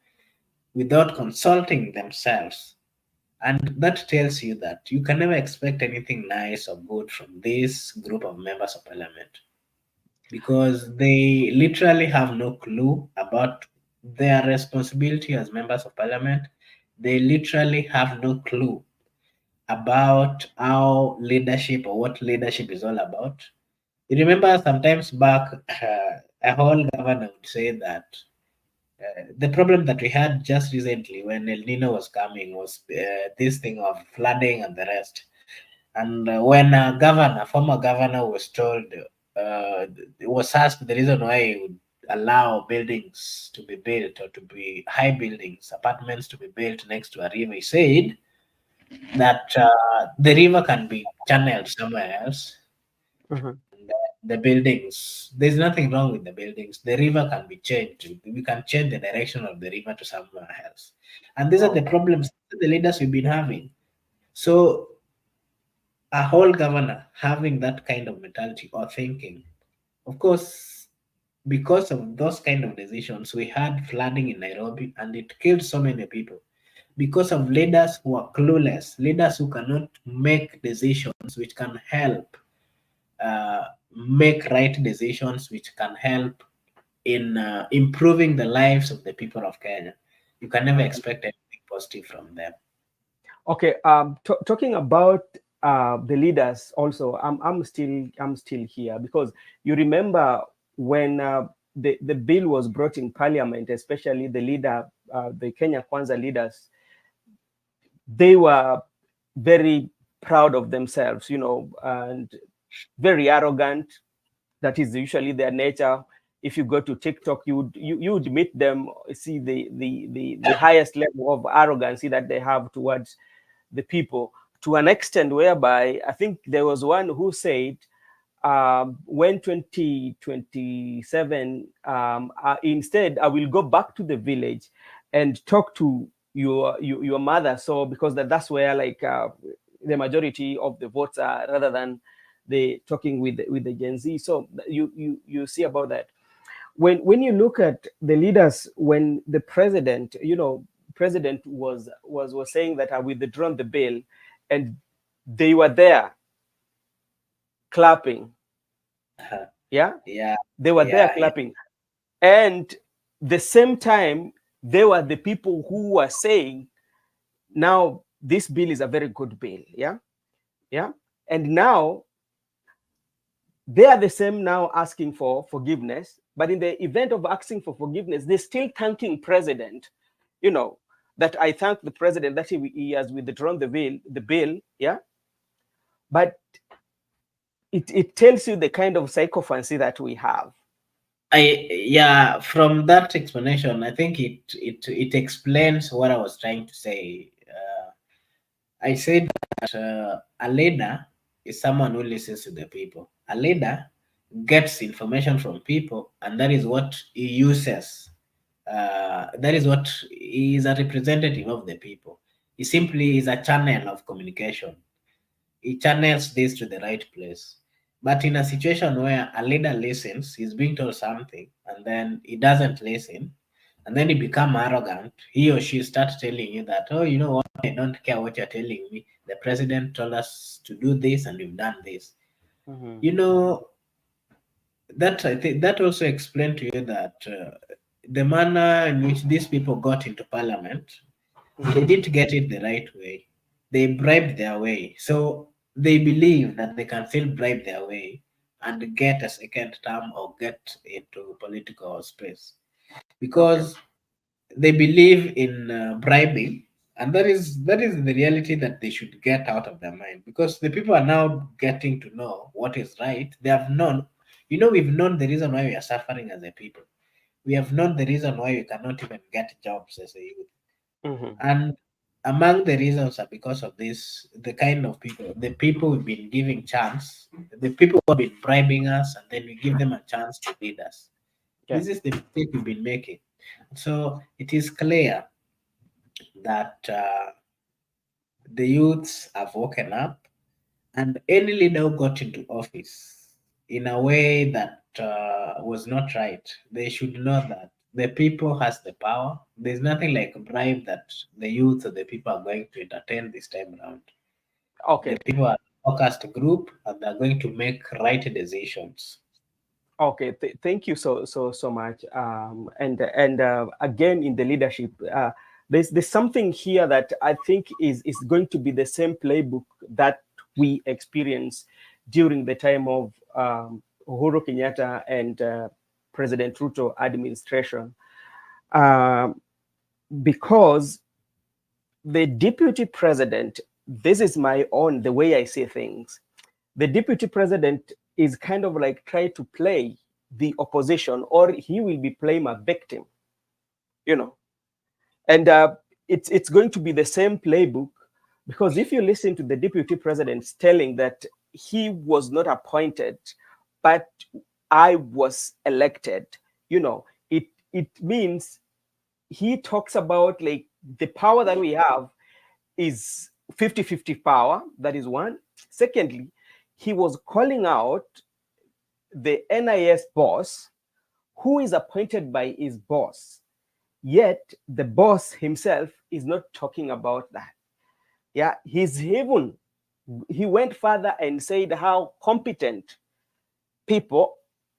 without consulting themselves. And that tells you that you can never expect anything nice or good from this group of members of parliament because they literally have no clue about their responsibility as members of parliament. They literally have no clue about how leadership or what leadership is all about. You remember sometimes back, a whole governor would say that the problem that we had just recently when El Nino was coming was this thing of flooding and the rest. And when a former governor, was told, was asked the reason why he would allow buildings to be built or to be high buildings, apartments to be built next to a river, he said that the river can be channeled somewhere else. The buildings, there's nothing wrong with the buildings. The river can be changed. We can change the direction of the river to somewhere else. And these are the Oh. problems that the leaders we've been having. So a whole governor having that kind of mentality or thinking, of course, because of those kind of decisions, we had flooding in Nairobi and it killed so many people because of leaders who are clueless, leaders who cannot make decisions which can help uh, make right decisions which can help in improving the lives of the people of Kenya. You can never expect anything positive from them. Okay. Talking about the leaders, also, I'm still here because you remember when the bill was brought in Parliament, especially the leader, the Kenya Kwanza leaders, they were very proud of themselves, and very arrogant. That is usually their nature. If you go to TikTok, you would meet them, see the highest level of arrogancy that they have towards the people, to an extent whereby I think there was one who said, when 2027, instead I will go back to the village and talk to your mother. So because that's where, like, the majority of the votes are, rather than the talking with the Gen Z. So you see about that. When you look at the leaders, when the president was saying that I withdrawn the bill, and they were there clapping. Yeah, Yeah, they were there yeah, clapping, and the same time they were the people who were saying, now this bill is a very good bill. Yeah, yeah. And now they are the same, now asking for forgiveness, but in the event of asking for forgiveness, they're still thanking president, you know that I thank the president that he has withdrawn the bill. Yeah, but it tells you the kind of psychophancy that we have. Yeah, from that explanation, I think it explains what I was trying to say. I said that a leader is someone who listens to the people. A leader gets information from people, and that is what he uses. That is what he is, a representative of the people. He simply is a channel of communication. He channels this to the right place. But in a situation where a leader listens, he's being told something, and then he doesn't listen, and then he become arrogant, he or she starts telling you that, oh, you know what, I don't care what you're telling me. The president told us to do this, and we've done this. Mm-hmm. You know, that I think that also explained to you that the manner in which these people got into parliament, they Mm-hmm. didn't get it the right way. They bribed their way. So they believe that they can still bribe their way and get a second term or get into political space Okay. because they believe in bribing, and that is the reality that they should get out of their mind, because the people are now getting to know what is right. They have known, we've known the reason why we are suffering as a people. We have known the reason why we cannot even get jobs as a youth, Mm-hmm. and among the reasons are because of this, the kind of people, the people we've been giving chance, the people who have been bribing us, and then we give them a chance to lead us. Yeah. This is the mistake we've been making. So it is clear that the youths have woken up, and any leader who got into office in a way that was not right, they should know that the people has the power. There's nothing like a bribe that the youth or the people are going to entertain this time around. The Okay. people are a focused group, and they're going to make right decisions. Okay, thank you so much. And again, in the leadership, there's something here that I think is going to be the same playbook that we experienced during the time of Uhuru Kenyatta and President Ruto administration, um, because the deputy president. This is my own the way I see things. The deputy president is kind of like try to play the opposition, or he will be playing a victim, you know. And it's going to be the same playbook, because if you listen to the deputy president telling that he was not appointed, but I was elected, you know, it means he talks about like the power that we have is 50-50 power. That is one. Secondly, he was calling out the NIS boss, who is appointed by his boss. Yet the boss himself is not talking about that. Yeah, he went further and said how competent people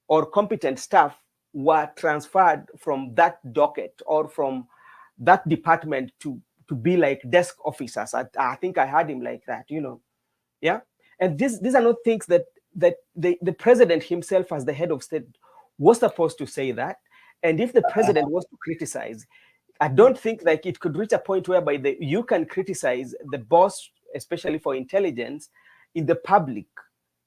or competent staff were transferred from that docket or from that department to be like desk officers. I think I had him like that, you know. Yeah, and these are not things that the president himself, as the head of state, was supposed to say that. And if the president was to criticize, I don't think like it could reach a point whereby you can criticize the boss, especially for intelligence, in the public.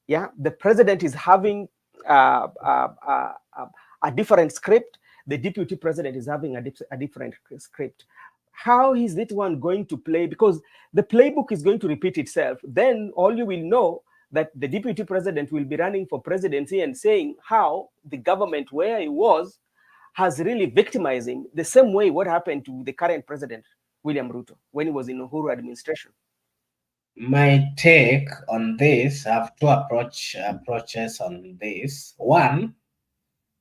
Yeah, the president is having uh, uh, uh, uh, a different script. The deputy president is having a different script. How is that one going to play? Because the playbook is going to repeat itself. Then all you will know that the deputy president will be running for presidency and saying how the government where he was has really victimized him, the same way what happened to the current president William Ruto when he was in Uhuru administration. My take on this, I have two approaches on this. One,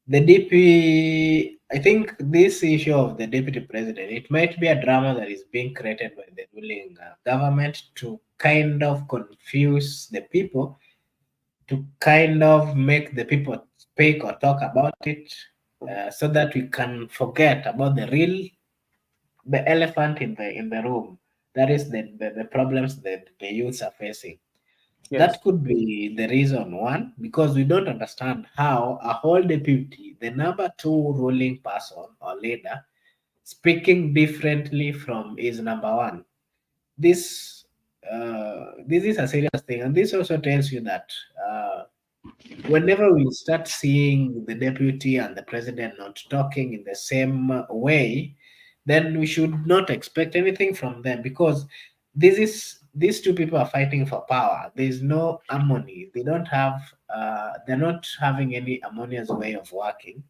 the DP, I think this issue of the deputy president, it might be a drama that is being created by the ruling government to kind of confuse the people, to kind of make the people speak or talk about it, so that we can forget about the elephant in the room. That is the problems that the youths are facing. Yes. That could be the reason one, because we don't understand how a whole deputy, the number two ruling person or leader, speaking differently from his number one. This this is a serious thing, and this also tells you that whenever we start seeing the deputy and the president not talking in the same way, then we should not expect anything from them, because these two people are fighting for power. There's no harmony. They don't have they're not having any harmonious way of working.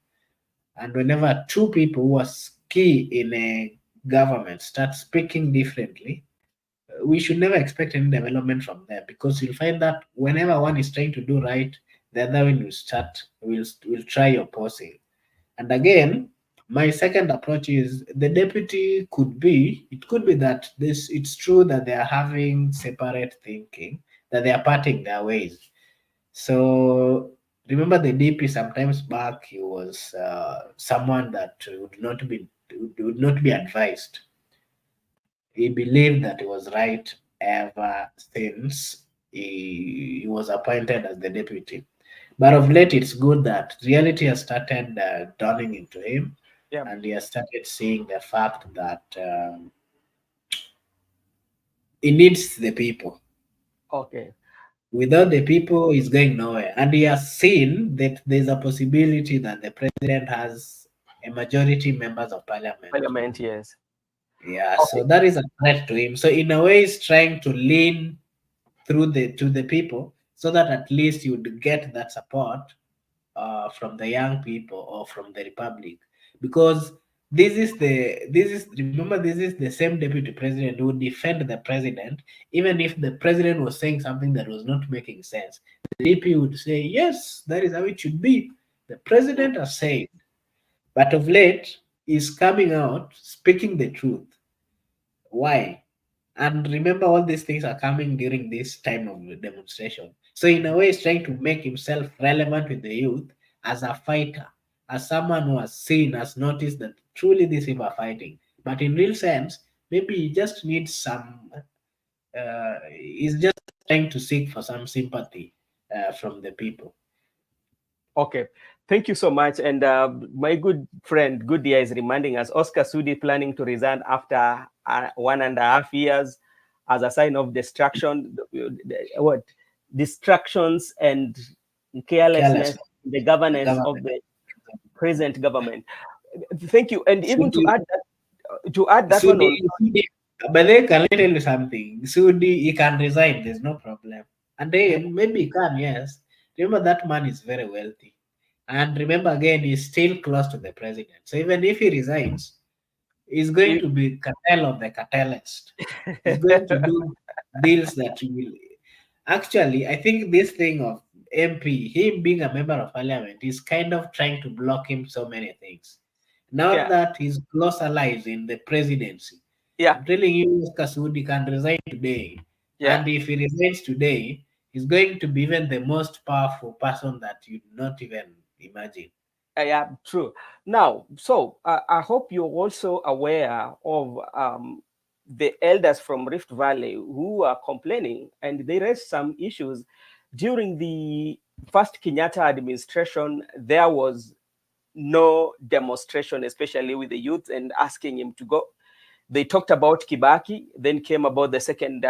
And whenever two people who are key in a government start speaking differently, we should never expect any development from them, because you'll find that whenever one is trying to do right, the other one will try opposing. And again, my second approach is the deputy it could be that it's true that they are having separate thinking, that they are parting their ways. So remember the DP sometimes back, he was someone that would not be advised. He believed that he was right ever since he was appointed as the deputy. But of late, it's good that reality has started dawning into him, Yeah. and he has started seeing the fact that he needs the people. Okay. Without the people, he's going nowhere. And he has seen that there's a possibility that the president has a majority members of parliament. Parliament, yes. Yeah, Okay. so that is a threat to him. So in a way, he's trying to lean through the to the people, so that at least you would get that support from the young people or from the republic, because this is the same deputy president who would defend the president, even if the president was saying something that was not making sense. The DP would say, yes, that is how it should be, the president has said. But of late, he's coming out speaking the truth. Why? And remember, all these things are coming during this time of the demonstration. So in a way, he's trying to make himself relevant with the youth as a fighter, as someone who has noticed that truly these people are fighting. But in real sense, maybe he just needs some. He's just trying to seek for some sympathy from the people. Okay. Thank you so much. And my good friend, Good Dear, is reminding us Oscar Sudi planning to resign after 1.5 years as a sign of distraction. What? Distractions and carelessness Careless. in the The governance of government. the present government. Thank you. And So even to add that one on. Sudi, but then can I tell you something? Sudi, he can resign. There's no problem. And then maybe he can, yes. Remember that man is very wealthy. And remember again, he's still close to the president. So even if he resigns, he's going to be cartel of the cartelist. He's going to do deals that will. Actually, I think this thing of MP, him being a member of parliament, is kind of trying to block him so many things. Now Yeah. that his close allies in the presidency, Yeah. I'm telling you, Kasudi can resign today. Yeah. And if he resigns today, he's going to be even the most powerful person that you'd not even imagine. Yeah, true. Now, so I hope you're also aware of the elders from Rift Valley who are complaining, and they raised some issues during the first Kenyatta administration. There was no demonstration, especially with the youth, and asking him to go. They talked about Kibaki, then came about the second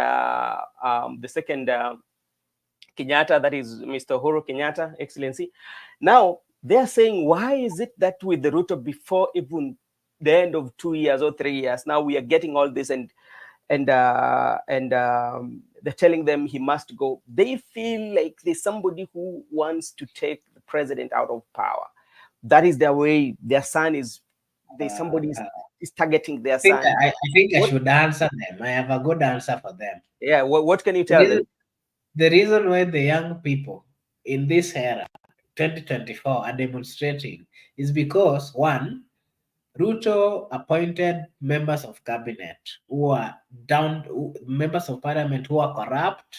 Kenyatta, that is Mr. Uhuru Kenyatta, Excellency. Now, they're saying, why is it that with the Ruto before even the end of 2 years or 3 years, now we are getting all this and they're telling them he must go. They feel like there's somebody who wants to take the president out of power. That is their way. Their son is, there's somebody is targeting their son. I think I What? should answer them. I have a good answer for them. Yeah. What can you The tell reason, them? the reason why the young people in this era, 2024, are demonstrating is because one, Ruto appointed members of cabinet who are members of parliament who are corrupt,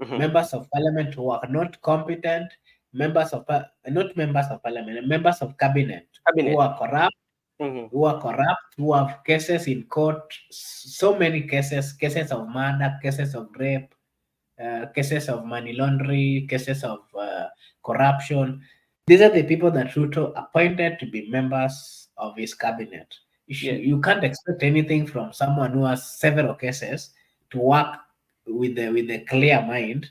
Mhm. members of parliament who are not competent, not members of parliament, members of cabinet who Cabinet. are corrupt, Mhm. who have cases in court, so many cases of murder, cases of rape, cases of money laundering, cases of corruption. These are the people that Ruto appointed to be members of his cabinet. Yes. You can't expect anything from someone who has several cases to work with a clear mind.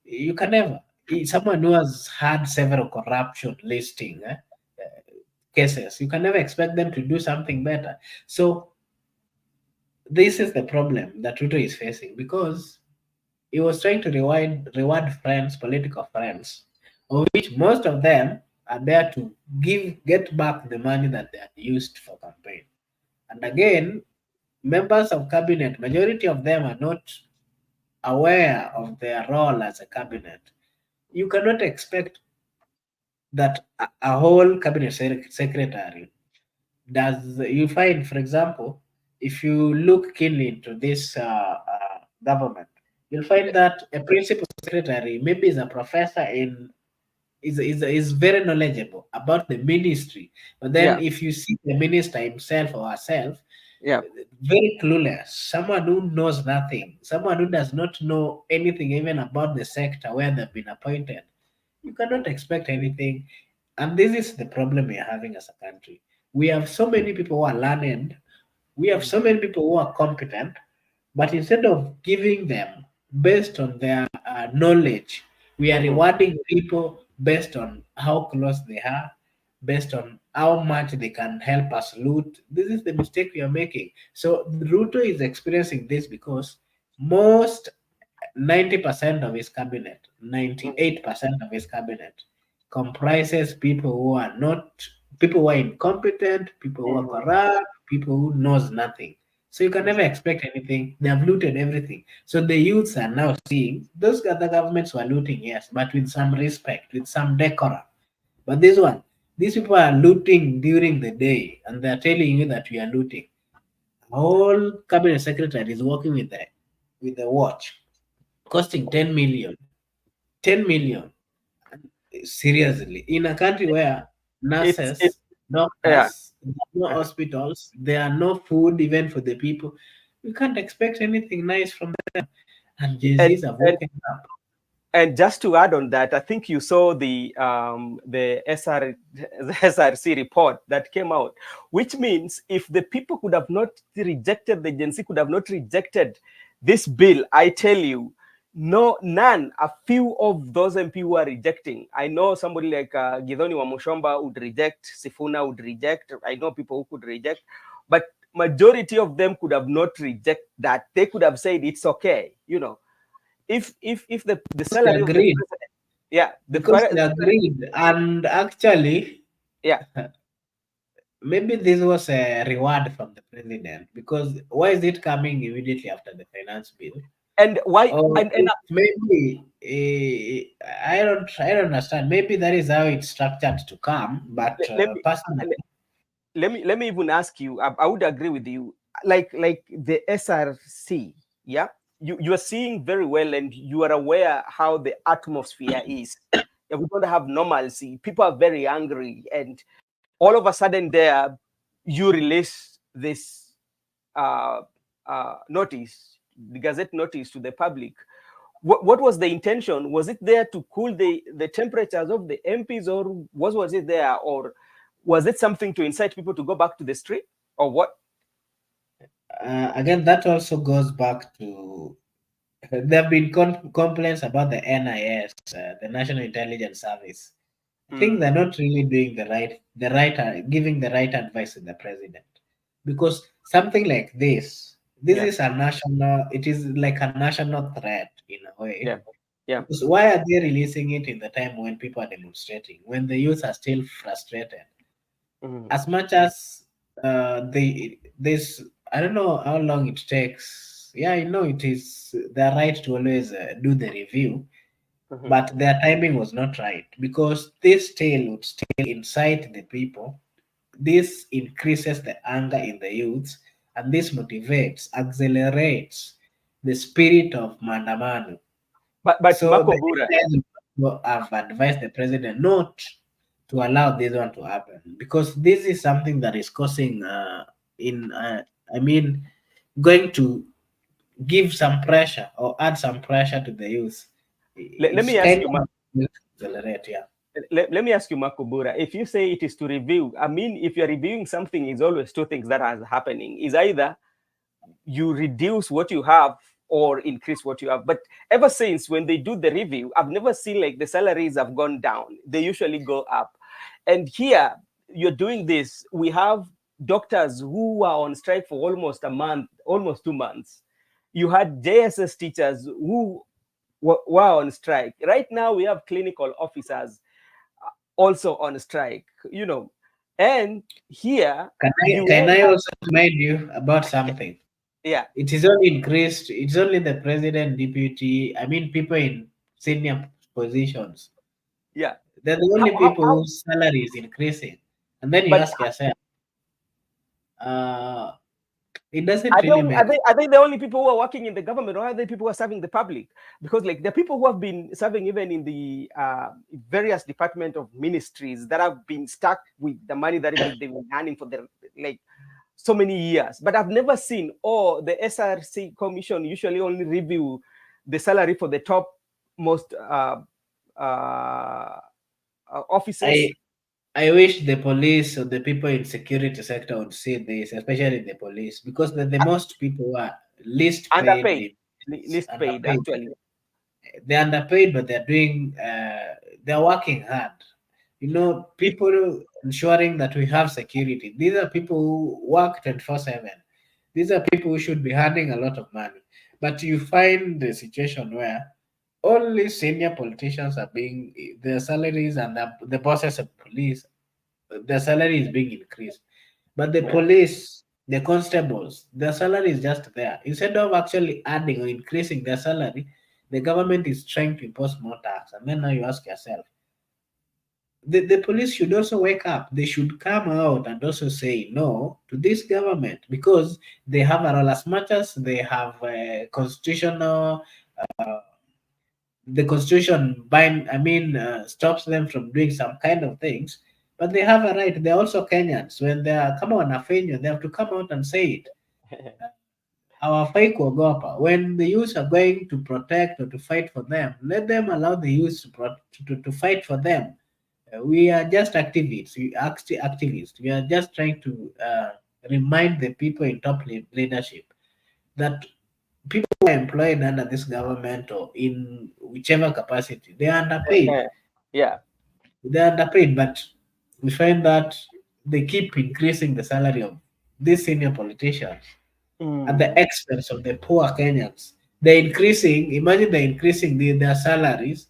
You can never. someone who has had several corruption listing cases, you can never expect them to do something better. So this is the problem that Ruto is facing, because he was trying to reward friends, political friends, of which most of them are there to get back the money that they had used for campaign. And again, members of cabinet, majority of them are not aware of their role as a cabinet. You cannot expect that a whole cabinet secretary does. You find, for example, if you look keenly into this government, you'll find that a principal secretary maybe is a professor in is very knowledgeable about the ministry, but then Yeah, if you see the minister himself or herself, yeah, very clueless, someone who knows nothing, someone who does not know anything even about the sector where they've been appointed, you cannot expect anything. And this is the problem we are having as a country. We have so many people who are learned, we have mhm, so many people who are competent, but instead of giving them based on their knowledge, we are mhm, rewarding people based on how close they are, based on how much they can help us loot. This is the mistake we are making. So Ruto is experiencing this because most 90% of his cabinet, mhm, 98% of his cabinet comprises people who are not, people who are incompetent, people who are mhm, corrupt, people who knows nothing. So you can mhm, never expect anything. They have looted everything. So the youths are now seeing those other governments were looting, yes, but with some respect, with some decorum. But this one, these people are looting during the day, and they're telling you that we are looting. All cabinet secretary is working with the watch costing 10 million. 10 million. Seriously, in a country where it nurses, yeah. doctors, there are no Uh-huh. hospitals, there are no food even for the people, you can't expect anything nice from them. And Jay and Z's have and woken up. and just to add on that, I think you saw the the SRC report that came out, which means if the people could have not rejected, the agency could have not rejected this bill, I tell you, no, none, a few of those MP who are rejecting. I know somebody like Githoni Wamushomba would reject, Sifuna would reject. I know people who could reject, but majority of them could have not reject that. They could have said it's okay, if the They salary of the agreed president, yeah, because they agreed. And actually, yeah, maybe this was a reward from the president, because why is it coming immediately after the finance bill? and why Or and maybe I don't understand. Maybe that is how it's structured to come. But let me personally, let me even ask you. I would agree with you. Like the SRC, yeah, you are seeing very well, and you are aware how the atmosphere is. Yeah, we don't have normalcy. People are very angry, and all of a sudden, there you release this uh, notice, the Gazette notice to the public. What was the intention? Was it there to cool the temperatures of the MPs, or was it there, or was it something to incite people to go back to the street, or what? again, that also goes back to there have been complaints about the NIS, the National Intelligence Service. I think Mm, they're not really doing giving the right advice to the president, because something like this yeah, is a national. It is like a national threat in a way. yeah, yeah. Because why are they releasing it in the time when people are demonstrating, when the youth are still frustrated? Mm, As much as this, I don't know how long it takes. Yeah, I know it is their right to always do the review, mhm. but their timing was not right, because this tale would still incite the people. This increases the anger in the youths, and this motivates, accelerates the spirit of mandamano. But So the Makobura, have advised the president not to allow this one to happen, because this is something that is causing in I mean going to give some pressure or add some pressure to the youth. let It's me ask kind you, of accelerate, yeah. let me ask you, Makobura, if you say it is to review, I mean, if you're reviewing something, it's always two things that are happening. Is either you reduce what you have, or increase what you have. But ever since when they do the review, I've never seen like the salaries have gone down. They usually go up. And here you're doing this. We have doctors who are on strike for almost a month, almost 2 months. You had JSS teachers who were on strike. Right now, we have clinical officers also on strike, and here you Can end I up, also remind you about something? yeah, It is only increased. It's only the president, deputy. I mean, people in senior positions. yeah. They're the only people How, whose salary is increasing. And then you but ask yourself, uh, it doesn't are they, really only, make are they the only people who are working in the government, or are they people who are serving the public? Because like the people who have been serving even in the various department of ministries that have been stuck with the money that they've been earning for their like so many years. But I've never seen, or the SRC commission usually only review the salary for the top most officers. I I wish the police or the people in security sector would see this, especially the police, because they're the most people who are least paid Underpaid, in least paid underpaid. actually. They're underpaid, but they're doing they're working hard. People ensuring that we have security. These are people who work 24/7. These are people who should be earning a lot of money. But you find the situation where only senior politicians are being their salaries and the bosses of police, their salary is being increased. But the police, the constables, their salary is just there. Instead of actually adding or increasing their salary, the government is trying to impose more tax. And then now you ask yourself, the police should also wake up. They should come out and also say no to this government because they have a role as much as they have constitutional. The constitution stops them from doing some kind of things, but they have a right. They're also Kenyans. When they are come on a failure, they have to come out and say it. Our fight will go up. When the youths are going to protect or to fight for them, let them allow the youths to fight for them. We are just activists. Activists. We are just trying to remind the people in top leadership that people who are employed under this government or in whichever capacity, they are underpaid. Yeah. They're underpaid, but we find that they keep increasing the salary of these senior politicians at the Mm. expense of the poor Kenyans. They're increasing, imagine they're increasing their salaries.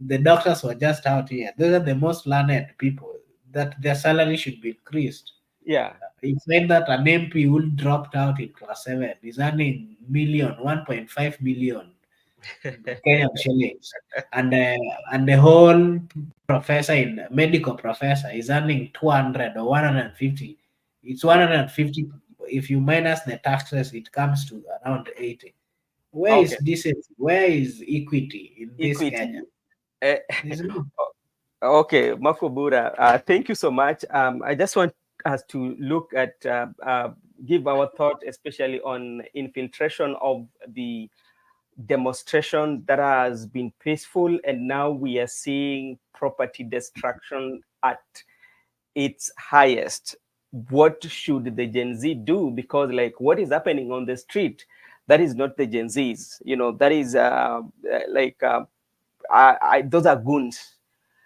The doctors were just out here. Those are the most learned people that their salary should be increased. Yeah. He said that an MP who dropped out in class 7 is earning 1.5 million Kenyan shillings, and the whole professor in medical professor is earning 200 or 150. It's 150. If you minus the taxes, it comes to around 80. Where is Okay. decency? Where is equity in this Equity. Kenya? Eh, There's no. okay, Makobura, thank you so much. I just want us to look at, give our thought, especially on infiltration of the demonstration that has been peaceful, and now we are seeing property destruction at its highest. What should the Gen Z do? Because like what is happening on the street, that is not the Gen Zs. That is like those are goons.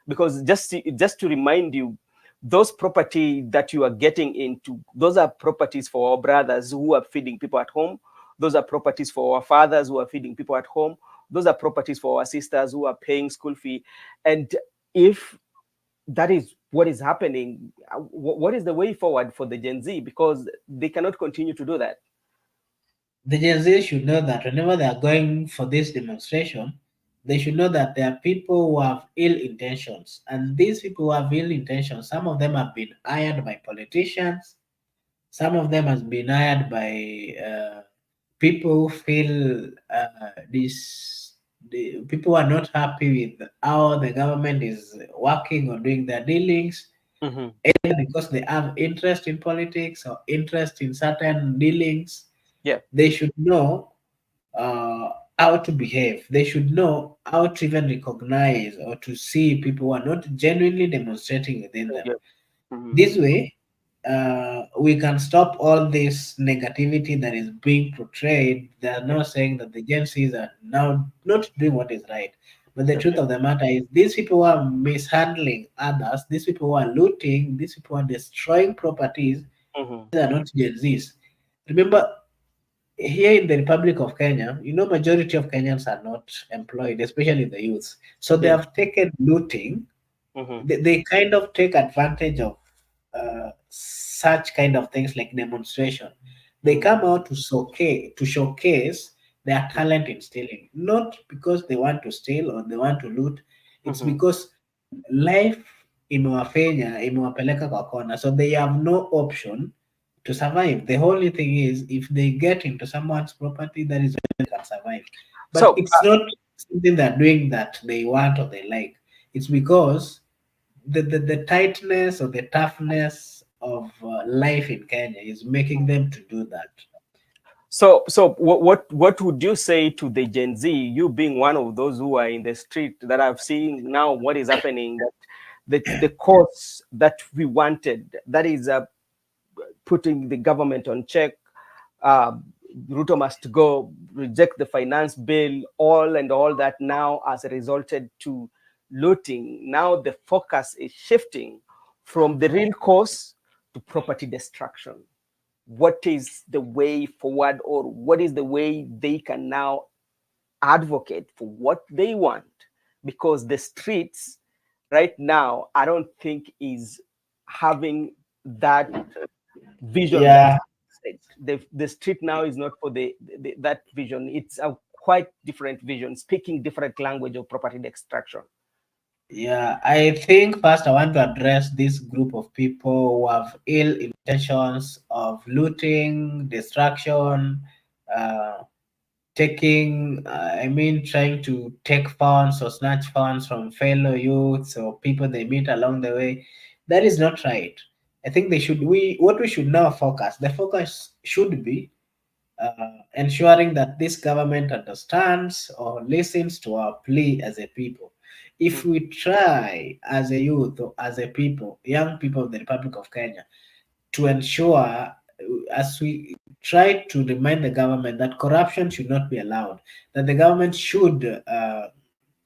Because just to remind you, those property that you are getting into, those are properties for our brothers who are feeding people at home. Those are properties for our fathers who are feeding people at home. Those are properties for our sisters who are paying school fee. And if that is what is happening, what is the way forward for the Gen Z? Because they cannot continue to do that. The Gen Z should know that whenever they are going for this demonstration, they should know that there are people who have ill intentions. And these people who have ill intentions, some of them have been hired by politicians, some of them has been hired by people who feel the people are not happy with how the government is working or doing their dealings, Mm-hmm. either because they have interest in politics or interest in certain dealings. Yeah. They should know uh, how to behave. They should know how to even recognize or to see people who are not genuinely demonstrating within them. Yeah. Mm-hmm. This way, we can stop all this negativity that is being portrayed. They are Yeah. not saying that the Gen Zs are now not doing what is right. But the truth Okay. of the matter is, these people who are mishandling others, these people who are looting, these people who are destroying properties, Mm-hmm. they are not Gen Zs. Remember, here in the Republic of Kenya, majority of Kenyans are not employed, especially the youth. So they Yes. have taken looting, Mm-hmm. they kind of take advantage of such kind of things like demonstration. They Mm-hmm. come out to showcase their talent in stealing, not because they want to steal or they want to loot. It's Mm-hmm. because life imewapeleka kwa kona, so they have no option to survive. The only thing is, if they get into someone's property, that is when they can survive. But So, it's not something they're doing that they want or they like. It's because the tightness or the toughness of life in Kenya is making them to do that. so what would you say to the Gen Z? You being one of those who are in the street that I've seen now, what is happening? That the course that we wanted, that is putting the government on check. Uh, Ruto must go, reject the finance bill, all and all that now has resulted to looting. Now the focus is shifting from the real cause to property destruction. What is the way forward, or what is the way they can now advocate for what they want? Because the streets right now, I don't think is having that vision that Yeah, the street now is not for that vision. It's a quite different vision, speaking different language of property destruction. yeah. I think first I want to address this group of people who have ill intentions of looting, destruction, uh, trying to take funds or snatch funds from fellow youths or people they meet along the way. That is not right. I think what we should now the focus should be ensuring that this government understands or listens to our plea as a people. If Mm, we try as a youth or as a people, young people of the Republic of Kenya, to ensure, as we try to remind the government that corruption should not be allowed, that the government should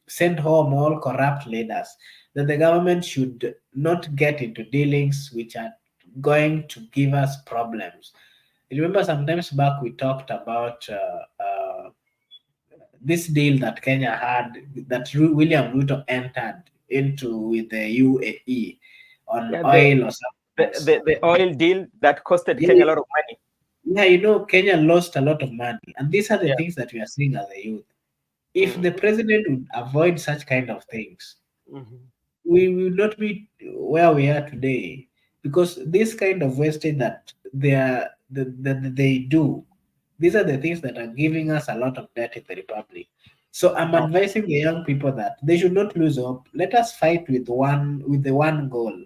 send home all corrupt leaders, that the government should not get into dealings which are going to give us problems. Remember, sometimes back we talked about this deal that Kenya had, that William Ruto entered into with the UAE on yeah, oil or something else. the oil deal that costed Yeah, Kenya a lot of money. yeah, Kenya lost a lot of money, and these are the Yeah. things that we are seeing as a youth. If Mm, the president would avoid such kind of things, mhm, we will not be where we are today, because this kind of wastage that they do, these are the things that are giving us a lot of debt in the republic. So I'm oh, advising the young people that they should not lose hope. Let us fight with the one goal,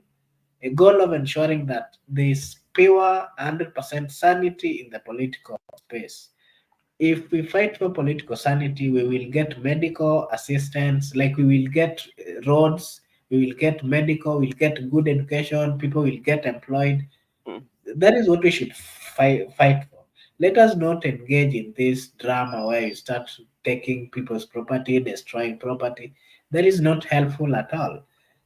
a goal of ensuring that there is pure 100% sanity in the political space. If we fight for political sanity, we will get medical assistance, like we will get roads, we will get medical, we'll get good education, people will get employed. mm, That is what we should fight for. Let us not engage in this drama where you start taking people's property, destroying property. That is not helpful at all.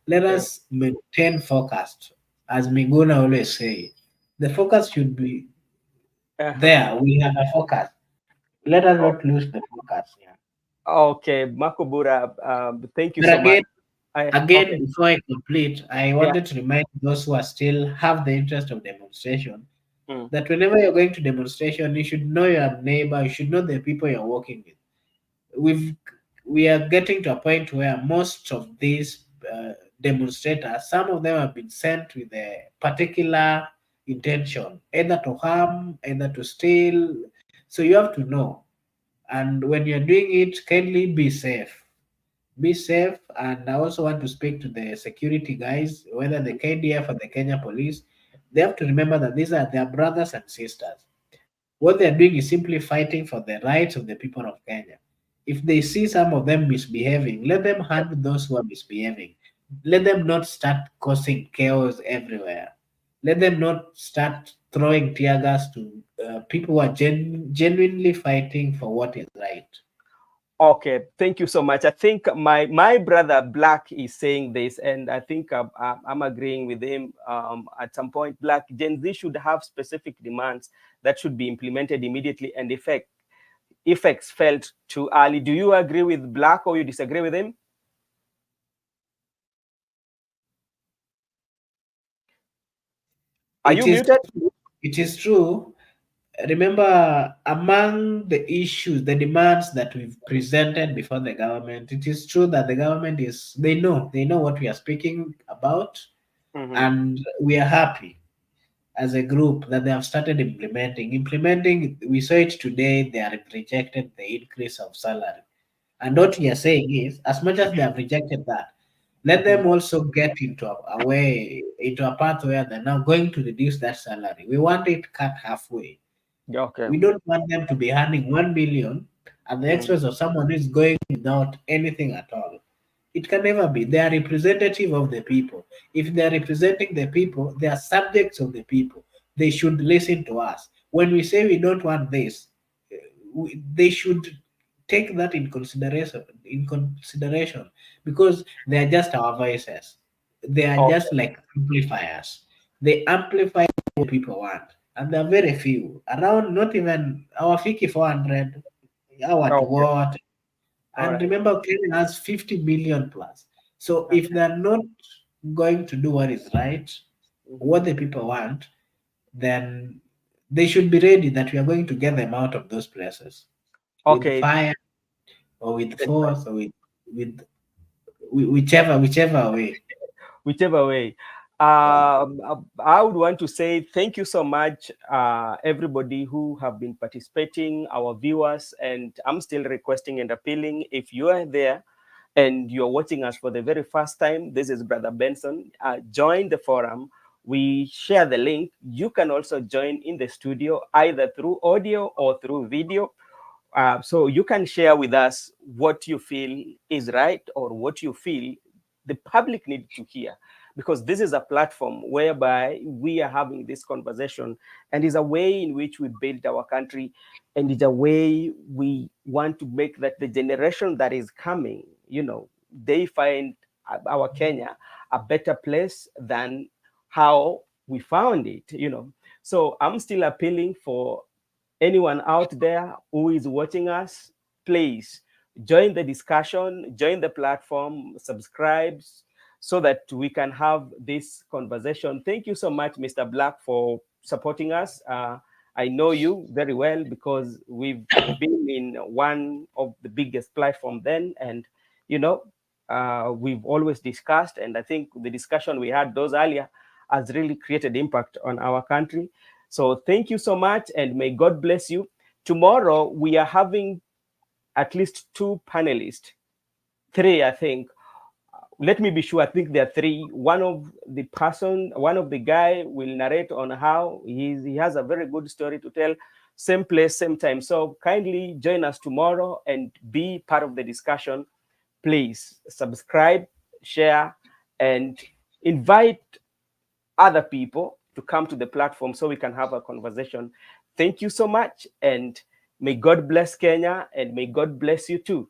Let yeah. us maintain focus. As Miguna always say, the focus should be Uh-huh. there. We have a focus. Let us Oh, not lose the focus. Yeah. okay, Makobura, thank you But so much. Okay, again, before I complete, I yeah. wanted to remind those who are still have the interest of demonstration Mm, that whenever you're going to demonstration, you should know your neighbor, you should know the people you're working with. We've we are getting to a point where most of these demonstrators, some of them have been sent with a particular intention, either to harm, either to steal. So you have to know. And when you're doing it, kindly be safe. Be safe. And I also want to speak to the security guys, whether the KDF or the Kenya police. They have to remember that these are their brothers and sisters. What they're doing is simply fighting for the rights of the people of Kenya. If they see some of them misbehaving, let them handle those who are misbehaving. Let them not start causing chaos everywhere. Let them not start throwing tear gas to people who are genuinely fighting for what is right. Okay, thank you so much. I think my brother Black is saying this, and I think I'm agreeing with him. At some point, Black Gen Z should have specific demands that should be implemented immediately, and effects felt too early. Do you agree with Black, or you disagree with him? Are It you is muted? it is true. Remember, among the issues, the demands that we've presented before the government, it is true that the government is they know what we are speaking about, Mm-hmm. and we are happy as a group that they have started implementing. We saw it today. They have rejected the increase of salary, and what we are saying is, as much as they have rejected that, let Mm-hmm. them also get into a path where they're now going to reduce that salary. We want it cut halfway. Okay. We don't want them to be earning 1 billion at the Mm. expense of someone who is going without anything at all. It can never be. They are representative of the people. If they are representing the people, they are subjects of the people. They should listen to us. When we say we don't want this, they should take that in consideration, because they are just our voices. They are Okay. just like amplifiers. They amplify what people want, and there are very few around. Not even our Fiki 400, our to Okay. what. All And right. remember, Kenya has 50 million plus. So if Okay. they're not going to do what is right, Mm-hmm. what the people want, then they should be ready that we are going to get them out of those places with Okay. fire or with force or with whichever way. Whichever way. I would want to say thank you so much, everybody who have been participating, our viewers, and I'm still requesting and appealing, if you are there and you're watching us for the very first time, this is Brother Benson. Join the forum. We share the link. You can also join in the studio either through audio or through video. So you can share with us what you feel is right or what you feel the public need to hear, because this is a platform whereby we are having this conversation, and is a way in which we build our country, and it's a way we want to make that the generation that is coming, they find our Kenya a better place than how we found it. So I'm still appealing for anyone out there who is watching us, please join the discussion, join the platform, subscribe, so that we can have this conversation. Thank you so much, Mr. Black, for supporting us. I know you very well because we've been in one of the biggest platform then, and you know, we've always discussed, and I think the discussion we had those earlier has really created impact on our country. So thank you so much, and may God bless you. Tomorrow we are having at least two panelists, three, I think. Let me be sure. I think there are three. One of the guy will narrate on how he has a very good story to tell. Same place, same time. So kindly join us tomorrow and be part of the discussion. Please subscribe, share, and invite other people to come to the platform so we can have a conversation. Thank you so much, and may God bless Kenya, and may God bless you too.